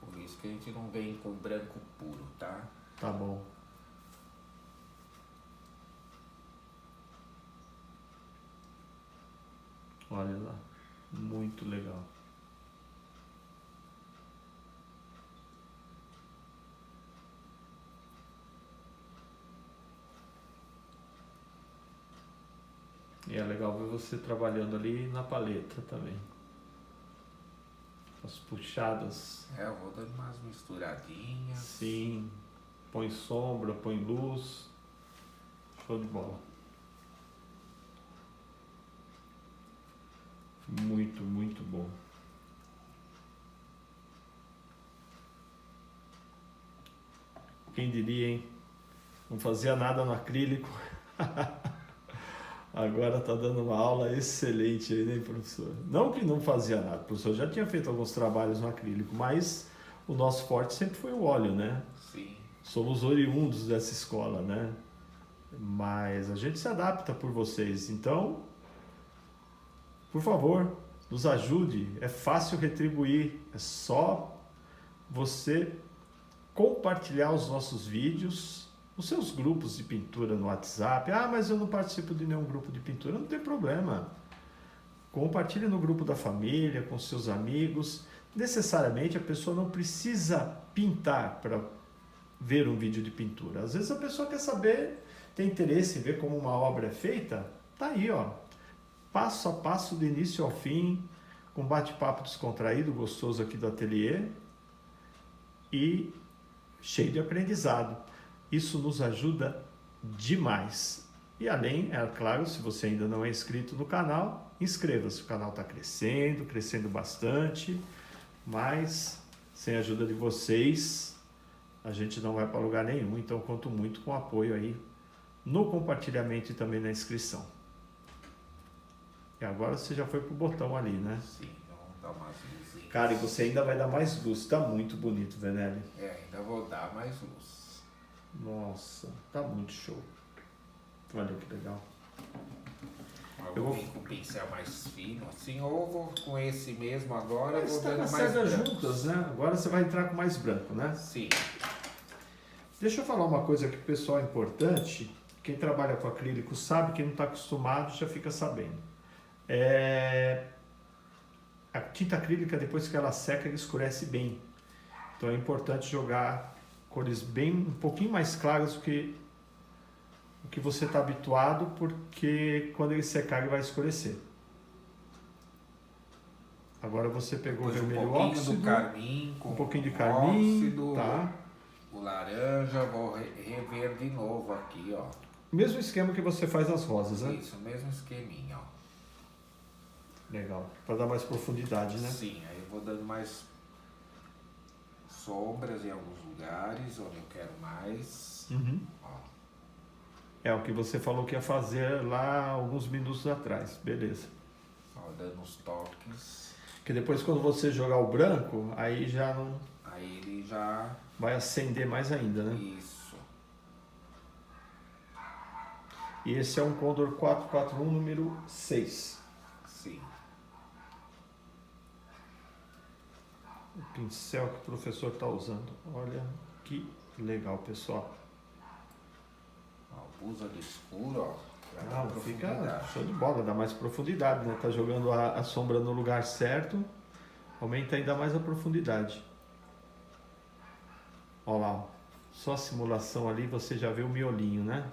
Por isso que a gente não vem com branco puro, tá? Tá bom. Olha lá, muito legal. E é legal ver você trabalhando ali na paleta também. As puxadas. Eu vou dando umas misturadinhas. Sim, põe sombra, põe luz. Show de bola. Muito, muito bom. Quem diria, hein? Não fazia nada no acrílico. Agora está dando uma aula excelente aí, né, professor? Não que não fazia nada, o professor já tinha feito alguns trabalhos no acrílico, mas o nosso forte sempre foi o óleo, né? Sim. Somos oriundos dessa escola, né? mas a gente se adapta por vocês. Então, por favor, nos ajude. É fácil retribuir. É só você compartilhar os nossos vídeos nos seus grupos de pintura no WhatsApp. Ah, mas eu não participo de nenhum grupo de pintura. Não tem problema. Compartilhe no grupo da família, com seus amigos. Necessariamente a pessoa não precisa pintar para ver um vídeo de pintura. Às vezes a pessoa quer saber, tem interesse em ver como uma obra é feita. Tá aí, ó. Passo a passo, do início ao fim, com bate-papo descontraído, gostoso aqui do ateliê e cheio de aprendizado. Isso nos ajuda demais. E além, é claro, se você ainda não é inscrito no canal, inscreva-se. O canal está crescendo, crescendo bastante, mas sem a ajuda de vocês, a gente não vai para lugar nenhum. Então, conto muito com o apoio aí no compartilhamento e também na inscrição. E agora você já foi pro botão ali, né? Sim, vamos dar umas luzinhas. Cara, e você ainda vai dar mais luz. Tá muito bonito, Venelli. Ainda vou dar mais luz. Nossa, tá muito show. Olha que legal. Eu vou vir com o pincel mais fino, assim, ou vou com esse mesmo agora, Mas vou tá dando nas mais cegas brancos. juntas, né? Agora você vai entrar com mais branco, né? Sim. Deixa eu falar uma coisa que o pessoal é importante. Quem trabalha com acrílico sabe, quem não está acostumado já fica sabendo. A tinta acrílica, depois que ela seca, ela escurece bem. Então é importante jogar cores bem, um pouquinho mais claras do que o que você está habituado, porque quando ele secar ele vai escurecer. Agora você pegou o vermelho óxido, do carmim, com um pouquinho de carmim, óxido, tá? o laranja, vou rever de novo aqui, ó. Mesmo esquema que você faz nas rosas, né? Isso, mesmo esqueminha, ó. Legal, para dar mais profundidade, né? Sim, aí eu vou dando mais sombras em alguns lugares onde eu quero mais. Uhum. Ó. É o que você falou que ia fazer lá alguns minutos atrás, beleza. Ó, dando uns toques. Que depois quando você jogar o branco, aí já não Aí ele já... vai acender mais ainda, né? Isso. E esse é um Condor 441 número 6. Sim. O pincel que o professor está usando. Olha que legal, pessoal. Ó, usa do escuro, ó. Não, fica show de bola, dá mais profundidade, né? Tá jogando a sombra no lugar certo, aumenta ainda mais a profundidade. Olha lá, ó. Só a simulação ali, você já vê o miolinho, né?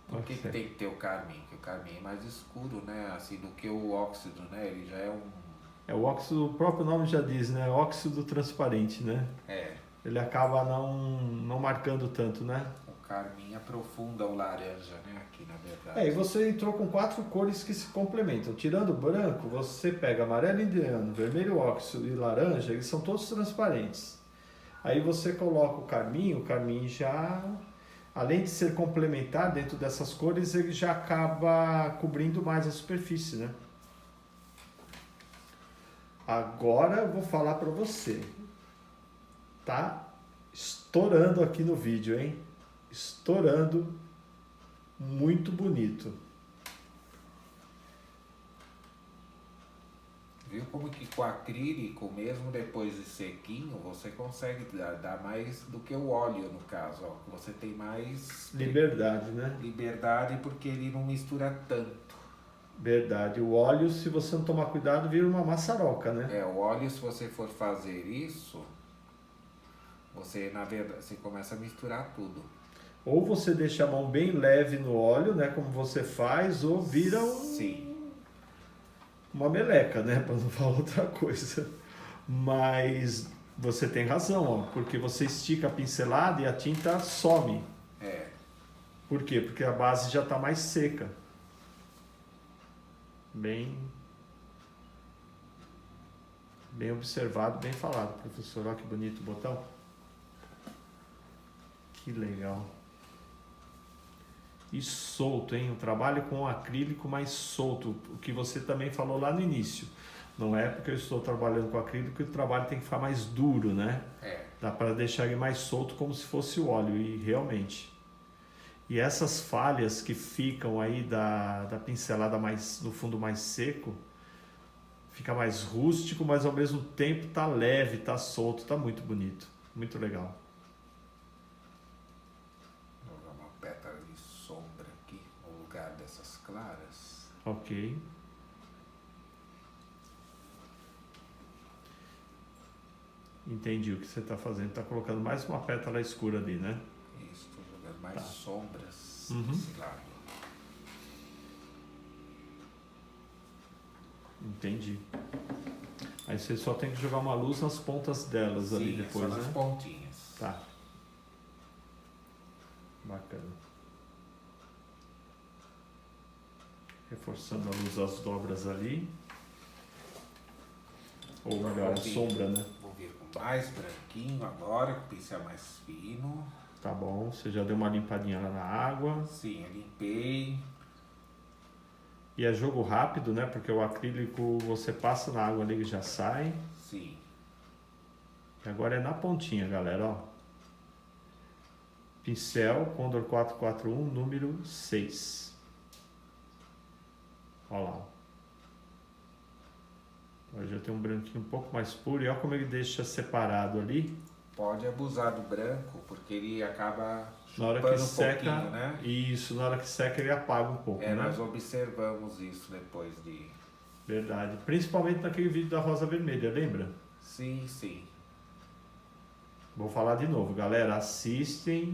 Por que tem que ter o carmim? Porque o carmim é mais escuro, né? Assim, do que o óxido, né? Ele já é um... É o óxido, o próprio nome já diz, né? Óxido transparente, né? Ele acaba não marcando tanto, né? O carmim aprofunda o laranja, né? Aqui, na verdade. E você entrou com 4 cores que se complementam. Tirando o branco, você pega amarelo indiano, vermelho óxido e laranja, eles são todos transparentes. Aí você coloca o carmim já... Além de ser complementar dentro dessas cores, ele já acaba cobrindo mais a superfície, né? Agora eu vou falar para você. Tá estourando aqui no vídeo, hein? Estourando. Muito bonito. Viu como que com acrílico, mesmo depois de sequinho, você consegue dar mais do que o óleo, no caso, ó. Você tem mais... Liberdade, né? Liberdade porque ele não mistura tanto. Verdade. O óleo, se você não tomar cuidado, vira uma maçaroca, né? O óleo, se você for fazer isso, você, na verdade, você começa a misturar tudo. Ou você deixa a mão bem leve no óleo, né? Como você faz, ou vira uma meleca, né? Para não falar outra coisa. Mas você tem razão, ó, porque você estica a pincelada e a tinta some. Por quê? Porque a base já está mais seca. Bem observado, bem falado, professor. Olha que bonito o botão. Que legal. E solto, hein? Um trabalho com acrílico mais solto, o que você também falou lá no início. Não é porque eu estou trabalhando com acrílico que o trabalho tem que ficar mais duro, né? Dá para deixar ele mais solto como se fosse o óleo, e realmente. E essas falhas que ficam aí da pincelada mais no fundo mais seco, fica mais rústico, mas ao mesmo tempo tá leve, tá solto, tá muito bonito, muito legal. Vou dar uma pétala de sombra aqui no lugar dessas claras. Ok. Entendi o que você está fazendo. Está colocando mais uma pétala escura ali, né? Isso, estou jogando mais sombras Uhum. desse lado. Entendi. Aí você só tem que jogar uma luz nas pontas delas. Sim, ali depois, só nas né? pontinhas. Tá. Bacana. Reforçando a luz das dobras ali. Ou melhor, a sombra, né? Vou vir com mais branquinho agora, com o pincel mais fino. Tá bom, você já deu uma limpadinha lá na água. Sim, eu limpei. E é jogo rápido, né? Porque o acrílico você passa na água ali e já sai. Sim. E agora é na pontinha, galera, ó. Pincel Condor 441, número 6. Olha lá. Agora já tem um branquinho um pouco mais puro. E olha como ele deixa separado ali. Pode abusar do branco, porque ele acaba Na hora que chupando um seca, pouquinho, né? isso, na hora que seca ele apaga um pouco, né? Nós observamos isso depois de... Verdade. Principalmente naquele vídeo da rosa vermelha, lembra? Sim, sim. Vou falar de novo, galera. Assistam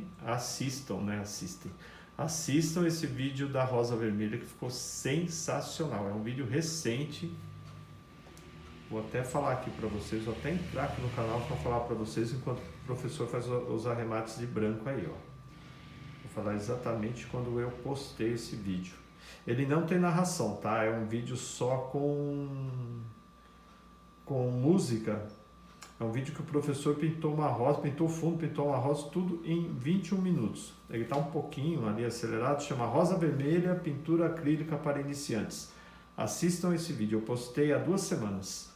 esse vídeo da rosa vermelha que ficou sensacional. É um vídeo recente. Vou até falar aqui para vocês, vou até entrar aqui no canal para falar para vocês enquanto o professor faz os arremates de branco aí, ó. Vou falar exatamente quando eu postei esse vídeo. Ele não tem narração, tá? É um vídeo só com música. É um vídeo que o professor pintou uma rosa, pintou o fundo, pintou uma rosa, tudo em 21 minutos. Ele está um pouquinho ali acelerado, chama Rosa Vermelha, Pintura Acrílica para Iniciantes. Assistam esse vídeo, eu postei há 2 semanas.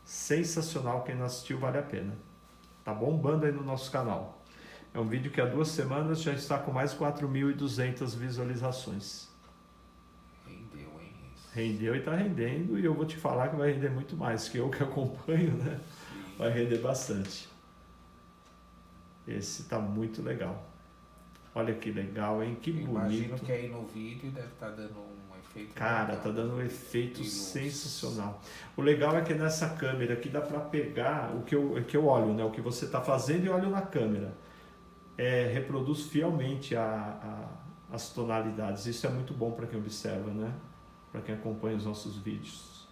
Sensacional, quem não assistiu vale a pena. Tá bombando aí no nosso canal. É um vídeo que há 2 semanas já está com mais de 4.200 visualizações. Rendeu, hein? Rendeu e tá rendendo, e eu vou te falar que vai render muito mais, que eu que acompanho, né? Sim. Vai render bastante. Esse tá muito legal. Olha que legal, hein? Que bonito. Imagino que aí no vídeo deve estar dando um efeito. Cara, tá dando um efeito sensacional. O legal é que nessa câmera aqui dá para pegar o que eu olho, né? O que você tá fazendo e olho na câmera. Reproduz fielmente as tonalidades. Isso é muito bom para quem observa, né? Para quem acompanha os nossos vídeos.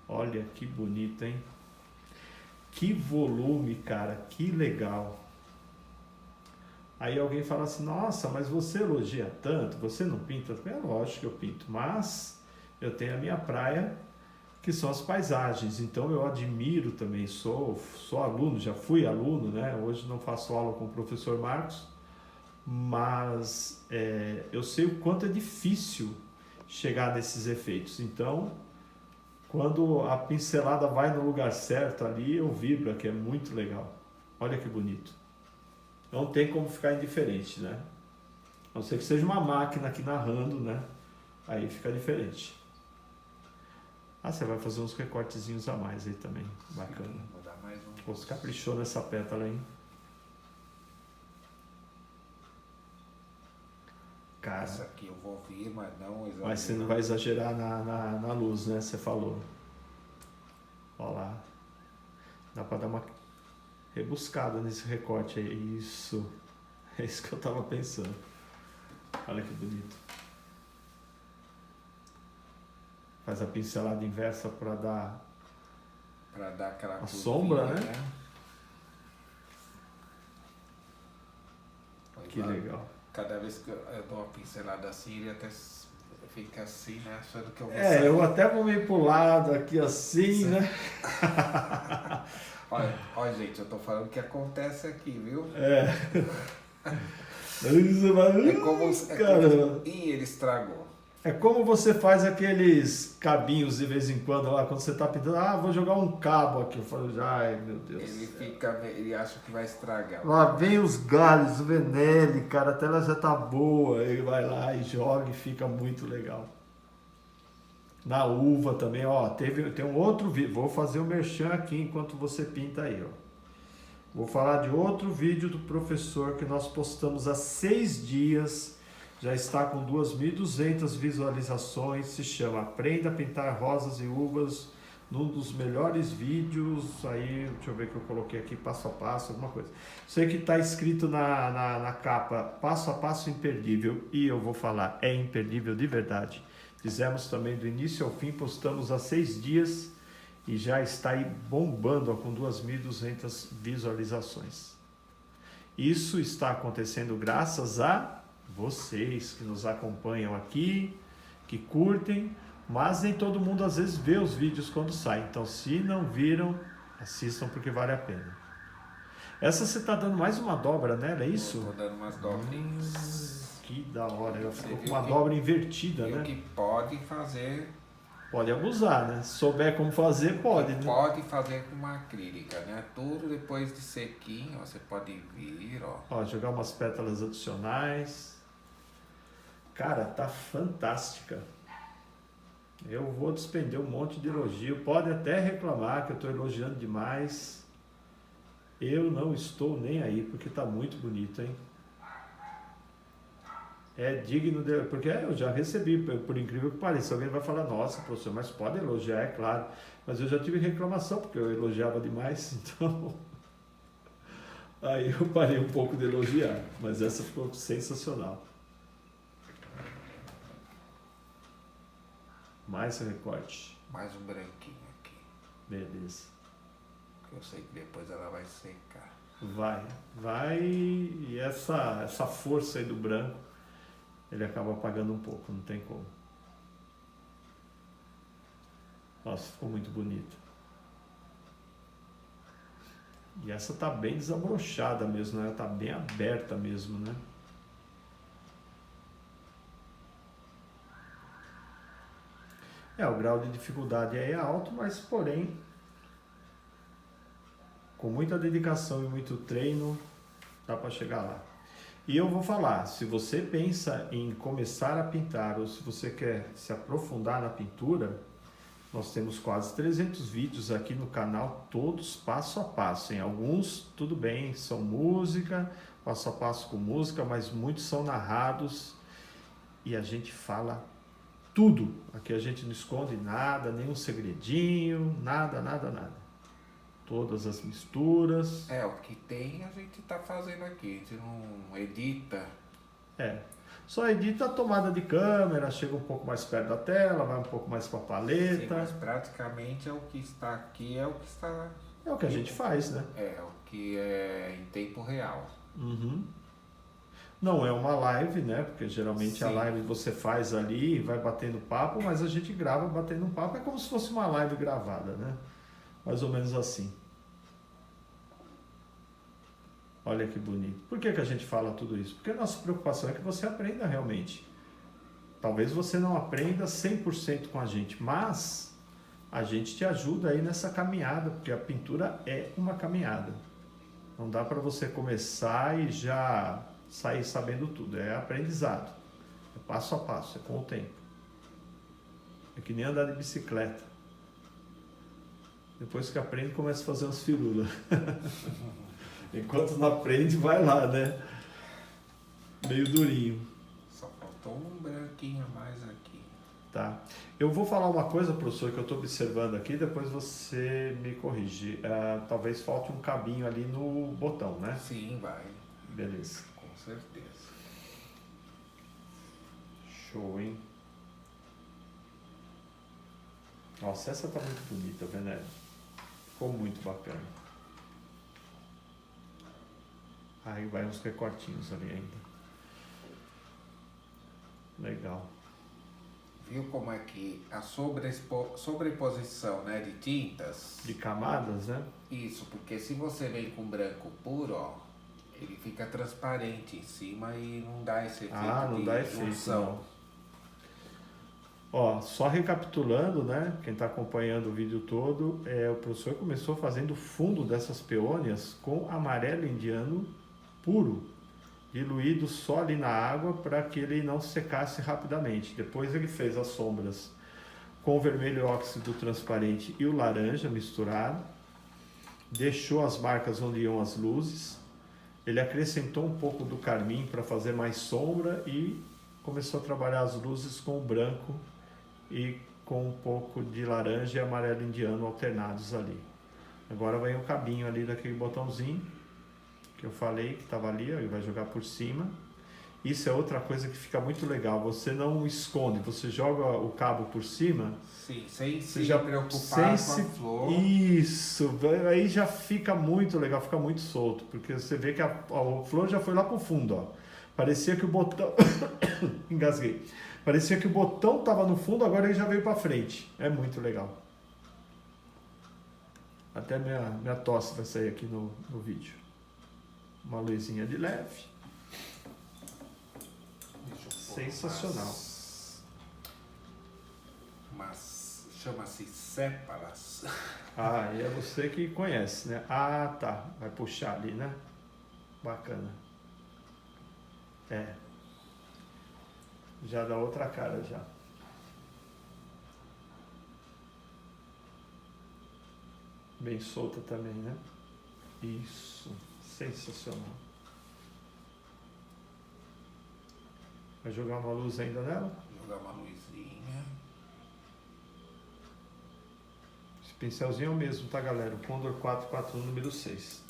Olha que bonito, hein? Que volume, cara, que legal. Aí alguém fala assim, nossa, mas você elogia tanto, você não pinta? É lógico que eu pinto, mas eu tenho a minha praia, que são as paisagens. Então eu admiro também, sou aluno, já fui aluno, né? Hoje não faço aula com o professor Marcos, mas eu sei o quanto é difícil chegar nesses efeitos. Então, quando a pincelada vai no lugar certo ali, eu vibro, que é muito legal. Olha que bonito. Não tem como ficar indiferente, né? A não ser que seja uma máquina aqui narrando, né? Aí fica diferente. Ah, você vai fazer uns recortezinhos a mais aí também. Bacana. Sim, vou dar mais um. Pô, você caprichou nessa pétala, hein? Cara, Essa aqui eu vou vir, mas não exagerar. mas você não vai exagerar na luz, né? Você falou. Olha lá. Dá pra dar uma rebuscada nesse recorte aí. Isso. É isso que eu tava pensando. Olha que bonito. Faz a pincelada inversa para dar aquela a sombra, né? Que legal. Cada vez que eu dou uma pincelada assim, ele até fica assim, né? Achando que eu vou eu até vou meio pro lado aqui assim, né? Olha, gente, eu tô falando o que acontece aqui, viu? É como Ih, ele estragou. É como você faz aqueles cabinhos de vez em quando lá, quando você tá pintando, vou jogar um cabo aqui. Eu falo, ai meu Deus. Ele acha que vai estragar. Lá vem os galhos, o Venelli, cara, a tela já tá boa. Ele vai lá e joga e fica muito legal. Na uva também, ó, tem um outro vídeo, vou fazer o merchan aqui enquanto você pinta aí, ó. Vou falar de outro vídeo do professor que nós postamos há 6 dias, já está com 2.200 visualizações, se chama Aprenda a Pintar Rosas e Uvas, num dos melhores vídeos, aí, deixa eu ver que eu coloquei aqui, passo a passo, alguma coisa. Sei que está escrito na capa, passo a passo imperdível, e eu vou falar, é imperdível de verdade. Fizemos também do início ao fim, postamos há 6 dias e já está aí bombando com 2.200 visualizações. Isso está acontecendo graças a vocês que nos acompanham aqui, que curtem, mas nem todo mundo às vezes vê os vídeos quando saem. Então, se não viram, assistam porque vale a pena. Essa você está dando mais uma dobra nela, é isso? Estou dando umas dobrinhas. Que da hora, ela ficou com uma dobra invertida, né? Que pode fazer. Pode abusar, né? Se souber como fazer, pode, né? Pode fazer com uma acrílica, né? Tudo depois de sequinho, você pode vir, ó. Ó, jogar umas pétalas adicionais. Cara, tá fantástica. Eu vou despender um monte de elogio. Pode até reclamar que eu estou elogiando demais. Eu não estou nem aí, porque tá muito bonito, hein? É digno de... Porque eu já recebi, por incrível que pareça, alguém vai falar, nossa, professor, mas pode elogiar, é claro. Mas eu já tive reclamação, porque eu elogiava demais, então... Aí eu parei um pouco de elogiar, mas essa ficou sensacional. Mais recorte. Mais um branquinho aqui. Beleza. Eu sei que depois ela vai secar. Vai, e essa força aí do branco, ele acaba apagando um pouco, não tem como. Nossa, ficou muito bonito. E essa tá bem desabrochada mesmo, né? Ela tá bem aberta mesmo, né? O grau de dificuldade aí é alto, mas porém, com muita dedicação e muito treino, dá para chegar lá. E eu vou falar, se você pensa em começar a pintar ou se você quer se aprofundar na pintura, nós temos quase 300 vídeos aqui no canal, todos passo a passo. Em alguns, tudo bem, são música, passo a passo com música, mas muitos são narrados e a gente fala tudo. Aqui a gente não esconde nada, nenhum segredinho, nada. Todas as misturas. O que tem a gente tá fazendo aqui, a gente não edita. Só edita a tomada de câmera, chega um pouco mais perto da tela, vai um pouco mais para a paleta. Sim, mas praticamente é o que está aqui, é o que está... É o que a gente faz, né? É o que é em tempo real. Uhum. Não é uma live, né? Porque geralmente Sim. A live você faz ali e vai batendo papo, mas a gente grava batendo um papo. É como se fosse uma live gravada, né? Mais ou menos assim. Olha que bonito. Por que a gente fala tudo isso? Porque a nossa preocupação é que você aprenda realmente. Talvez você não aprenda 100% com a gente, mas a gente te ajuda aí nessa caminhada, porque a pintura é uma caminhada. Não dá para você começar e já sair sabendo tudo. É aprendizado. É passo a passo, é com o tempo. É que nem andar de bicicleta. Depois que aprende, começa a fazer umas firulas. Enquanto não aprende, vai lá, né? Meio durinho. Só faltou um branquinho a mais aqui. Tá. Eu vou falar uma coisa, professor, que eu estou observando aqui, depois você me corrige. Talvez falte um cabinho ali no botão, né? Sim, vai. Beleza. Com certeza. Show, hein? Nossa, essa tá muito bonita, Venélio. Ficou muito bacana. Aí vai uns recortinhos ali ainda. Legal. Viu como é que a sobreposição, né, de tintas... De camadas, né? Isso, porque se você vem com branco puro, ó, ele fica transparente em cima e não dá esse efeito não de dá efeito, junção. não. Ó, só recapitulando, né? Quem está acompanhando o vídeo todo, o professor começou fazendo o fundo dessas peônias com amarelo indiano puro, diluído só ali na água para que ele não secasse rapidamente. Depois ele fez as sombras com o vermelho óxido transparente e o laranja misturado, deixou as marcas onde iam as luzes, ele acrescentou um pouco do carmim para fazer mais sombra e começou a trabalhar as luzes com o branco e com um pouco de laranja e amarelo indiano alternados ali. Agora vem o cabinho ali daquele botãozinho que eu falei que estava ali, ele vai jogar por cima. Isso é outra coisa que fica muito legal, você não esconde, você joga o cabo por cima. Sim, sem você se já preocupar com a flor. Isso, aí já fica muito legal, fica muito solto, porque você vê que a flor já foi lá pro fundo, ó. Parecia que o botão... Engasguei. Parecia que o botão estava no fundo, agora ele já veio para frente. É muito legal. Até minha tosse vai sair aqui no vídeo. Uma luzinha de leve. Sensacional. Mas chama-se sépalas. Ah, e é você que conhece, né? Ah, tá. Vai puxar ali, né? Bacana. Já dá outra cara já. Bem solta também, né? Isso. Sensacional. Vai jogar uma luz ainda nela? Jogar uma luzinha. Esse pincelzinho é o mesmo, tá, galera? O Condor 441 número 6.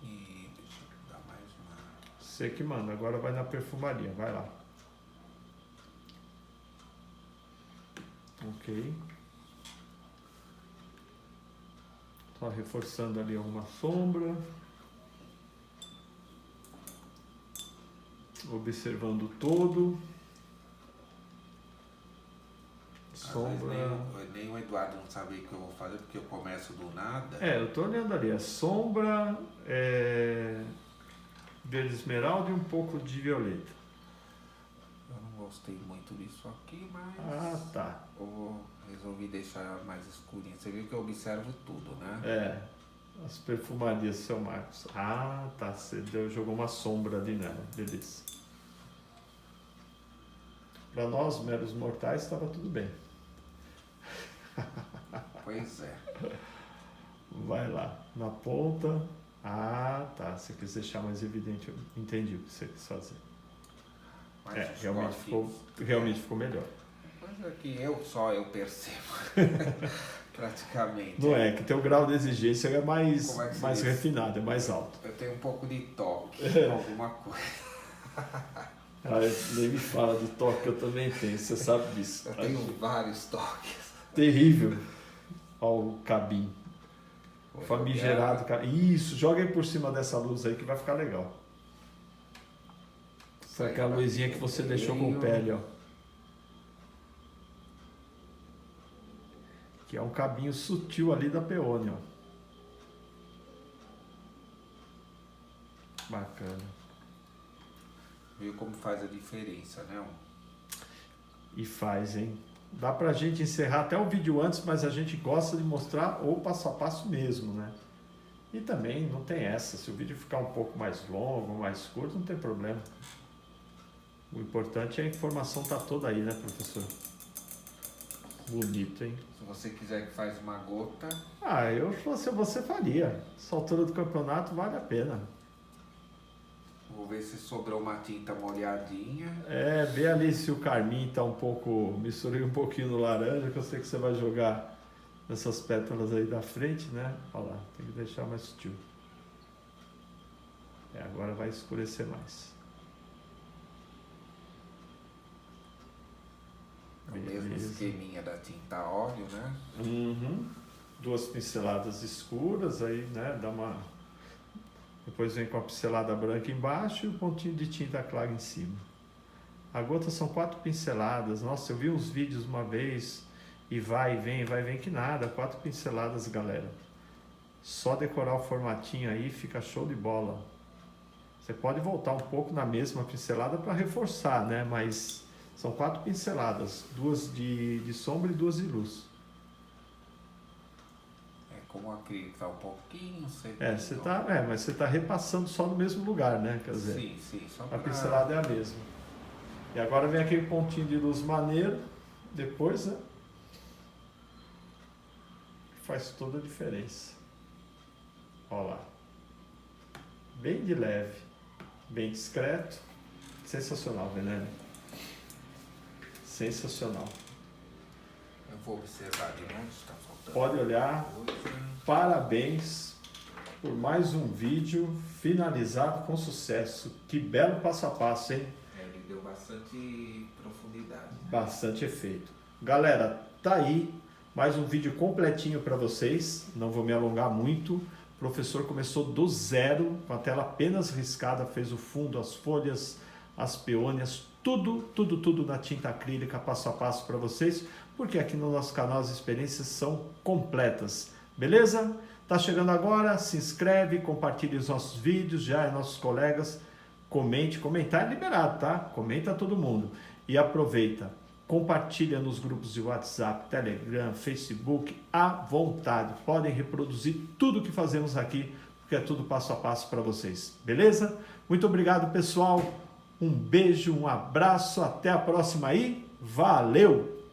E deixa eu dar mais uma. Você que manda. Agora vai na perfumaria. Vai lá. Ok. Só reforçando ali alguma sombra. Observando o todo. Sombra. Nem o Eduardo não sabe o que eu vou fazer porque eu começo do nada. Eu tô olhando ali. A sombra, verde esmeralda e um pouco de violeta. Eu não gostei muito disso aqui, mas. Ah, tá. Eu resolvi deixar mais escurinho. Você viu que eu observo tudo, né? As perfumarias, seu Marcos. Ah, tá. Você jogou uma sombra ali nela. Beleza. Para nós, meros mortais, estava tudo bem. Pois é. Vai lá. Na ponta. Ah, tá. Você quis deixar mais evidente. Eu entendi o que você quis fazer. Mas realmente ficou melhor. Coisa que eu percebo. Praticamente. Não é, que teu grau de exigência é mais diz? refinado, é mais alto. Eu tenho um pouco de toque, alguma coisa. Nem me fala de toque que eu também tenho, você sabe disso. Eu tenho vários toques. Terrível. Olha o cabinho. Famigerado. Isso, joga aí por cima dessa luz aí que vai ficar legal. Foi aquela luzinha que você deixou com pele, ó. Que é um cabinho sutil ali da peônia, ó. Bacana. Viu como faz a diferença, né? E faz, hein? Dá pra gente encerrar até o vídeo antes, mas a gente gosta de mostrar o passo a passo mesmo, né? E também não tem essa, se o vídeo ficar um pouco mais longo, mais curto, não tem problema. O importante é a informação tá toda aí, né, professor? Bonito, hein? Se você quiser que faz uma gota... eu se fosse você faria. Essa altura do campeonato vale a pena. Vou ver se sobrou uma tinta molhadinha. Vê ali se o carmim tá um pouco... Misturei um pouquinho no laranja, que eu sei que você vai jogar nessas pétalas aí da frente, né? Olha lá, tem que deixar mais sutil. Agora vai escurecer mais. O mesmo esqueminha da tinta óleo, né? Uhum. 2 pinceladas escuras, aí, né? Dá uma... Depois vem com a pincelada branca embaixo e o pontinho de tinta clara em cima. A gota são 4 pinceladas. Nossa, eu vi uns vídeos uma vez e vai e vem que nada. 4 pinceladas, galera. Só decorar o formatinho aí fica show de bola. Você pode voltar um pouco na mesma pincelada para reforçar, né? Mas são 4 pinceladas, 2 de sombra e 2 de luz. É como o acrílico está um pouquinho... Mas você está repassando só no mesmo lugar, né? Quer dizer, sim, só a pincelada é a mesma. E agora vem aquele pontinho de luz maneiro, depois, né? Faz toda a diferença. Olha lá. Bem de leve, bem discreto. Sensacional, Veneno. Sensacional. Eu vou observar de onde está faltando. Pode olhar. Parabéns por mais um vídeo finalizado com sucesso. Que belo passo a passo, hein? Ele deu bastante profundidade. Né? Bastante efeito. Galera, tá aí mais um vídeo completinho para vocês. Não vou me alongar muito. O professor começou do zero, com a tela apenas riscada, fez o fundo, as folhas, as peônias, tudo na tinta acrílica, passo a passo para vocês, porque aqui no nosso canal as experiências são completas. Beleza? Tá chegando agora? Se inscreve, compartilhe os nossos vídeos, já é nossos colegas. Comentar é liberado, tá? Comenta todo mundo. E aproveita, compartilha nos grupos de WhatsApp, Telegram, Facebook, à vontade. Podem reproduzir tudo que fazemos aqui, porque é tudo passo a passo para vocês. Beleza? Muito obrigado, pessoal. Um beijo, um abraço, até a próxima aí. Valeu!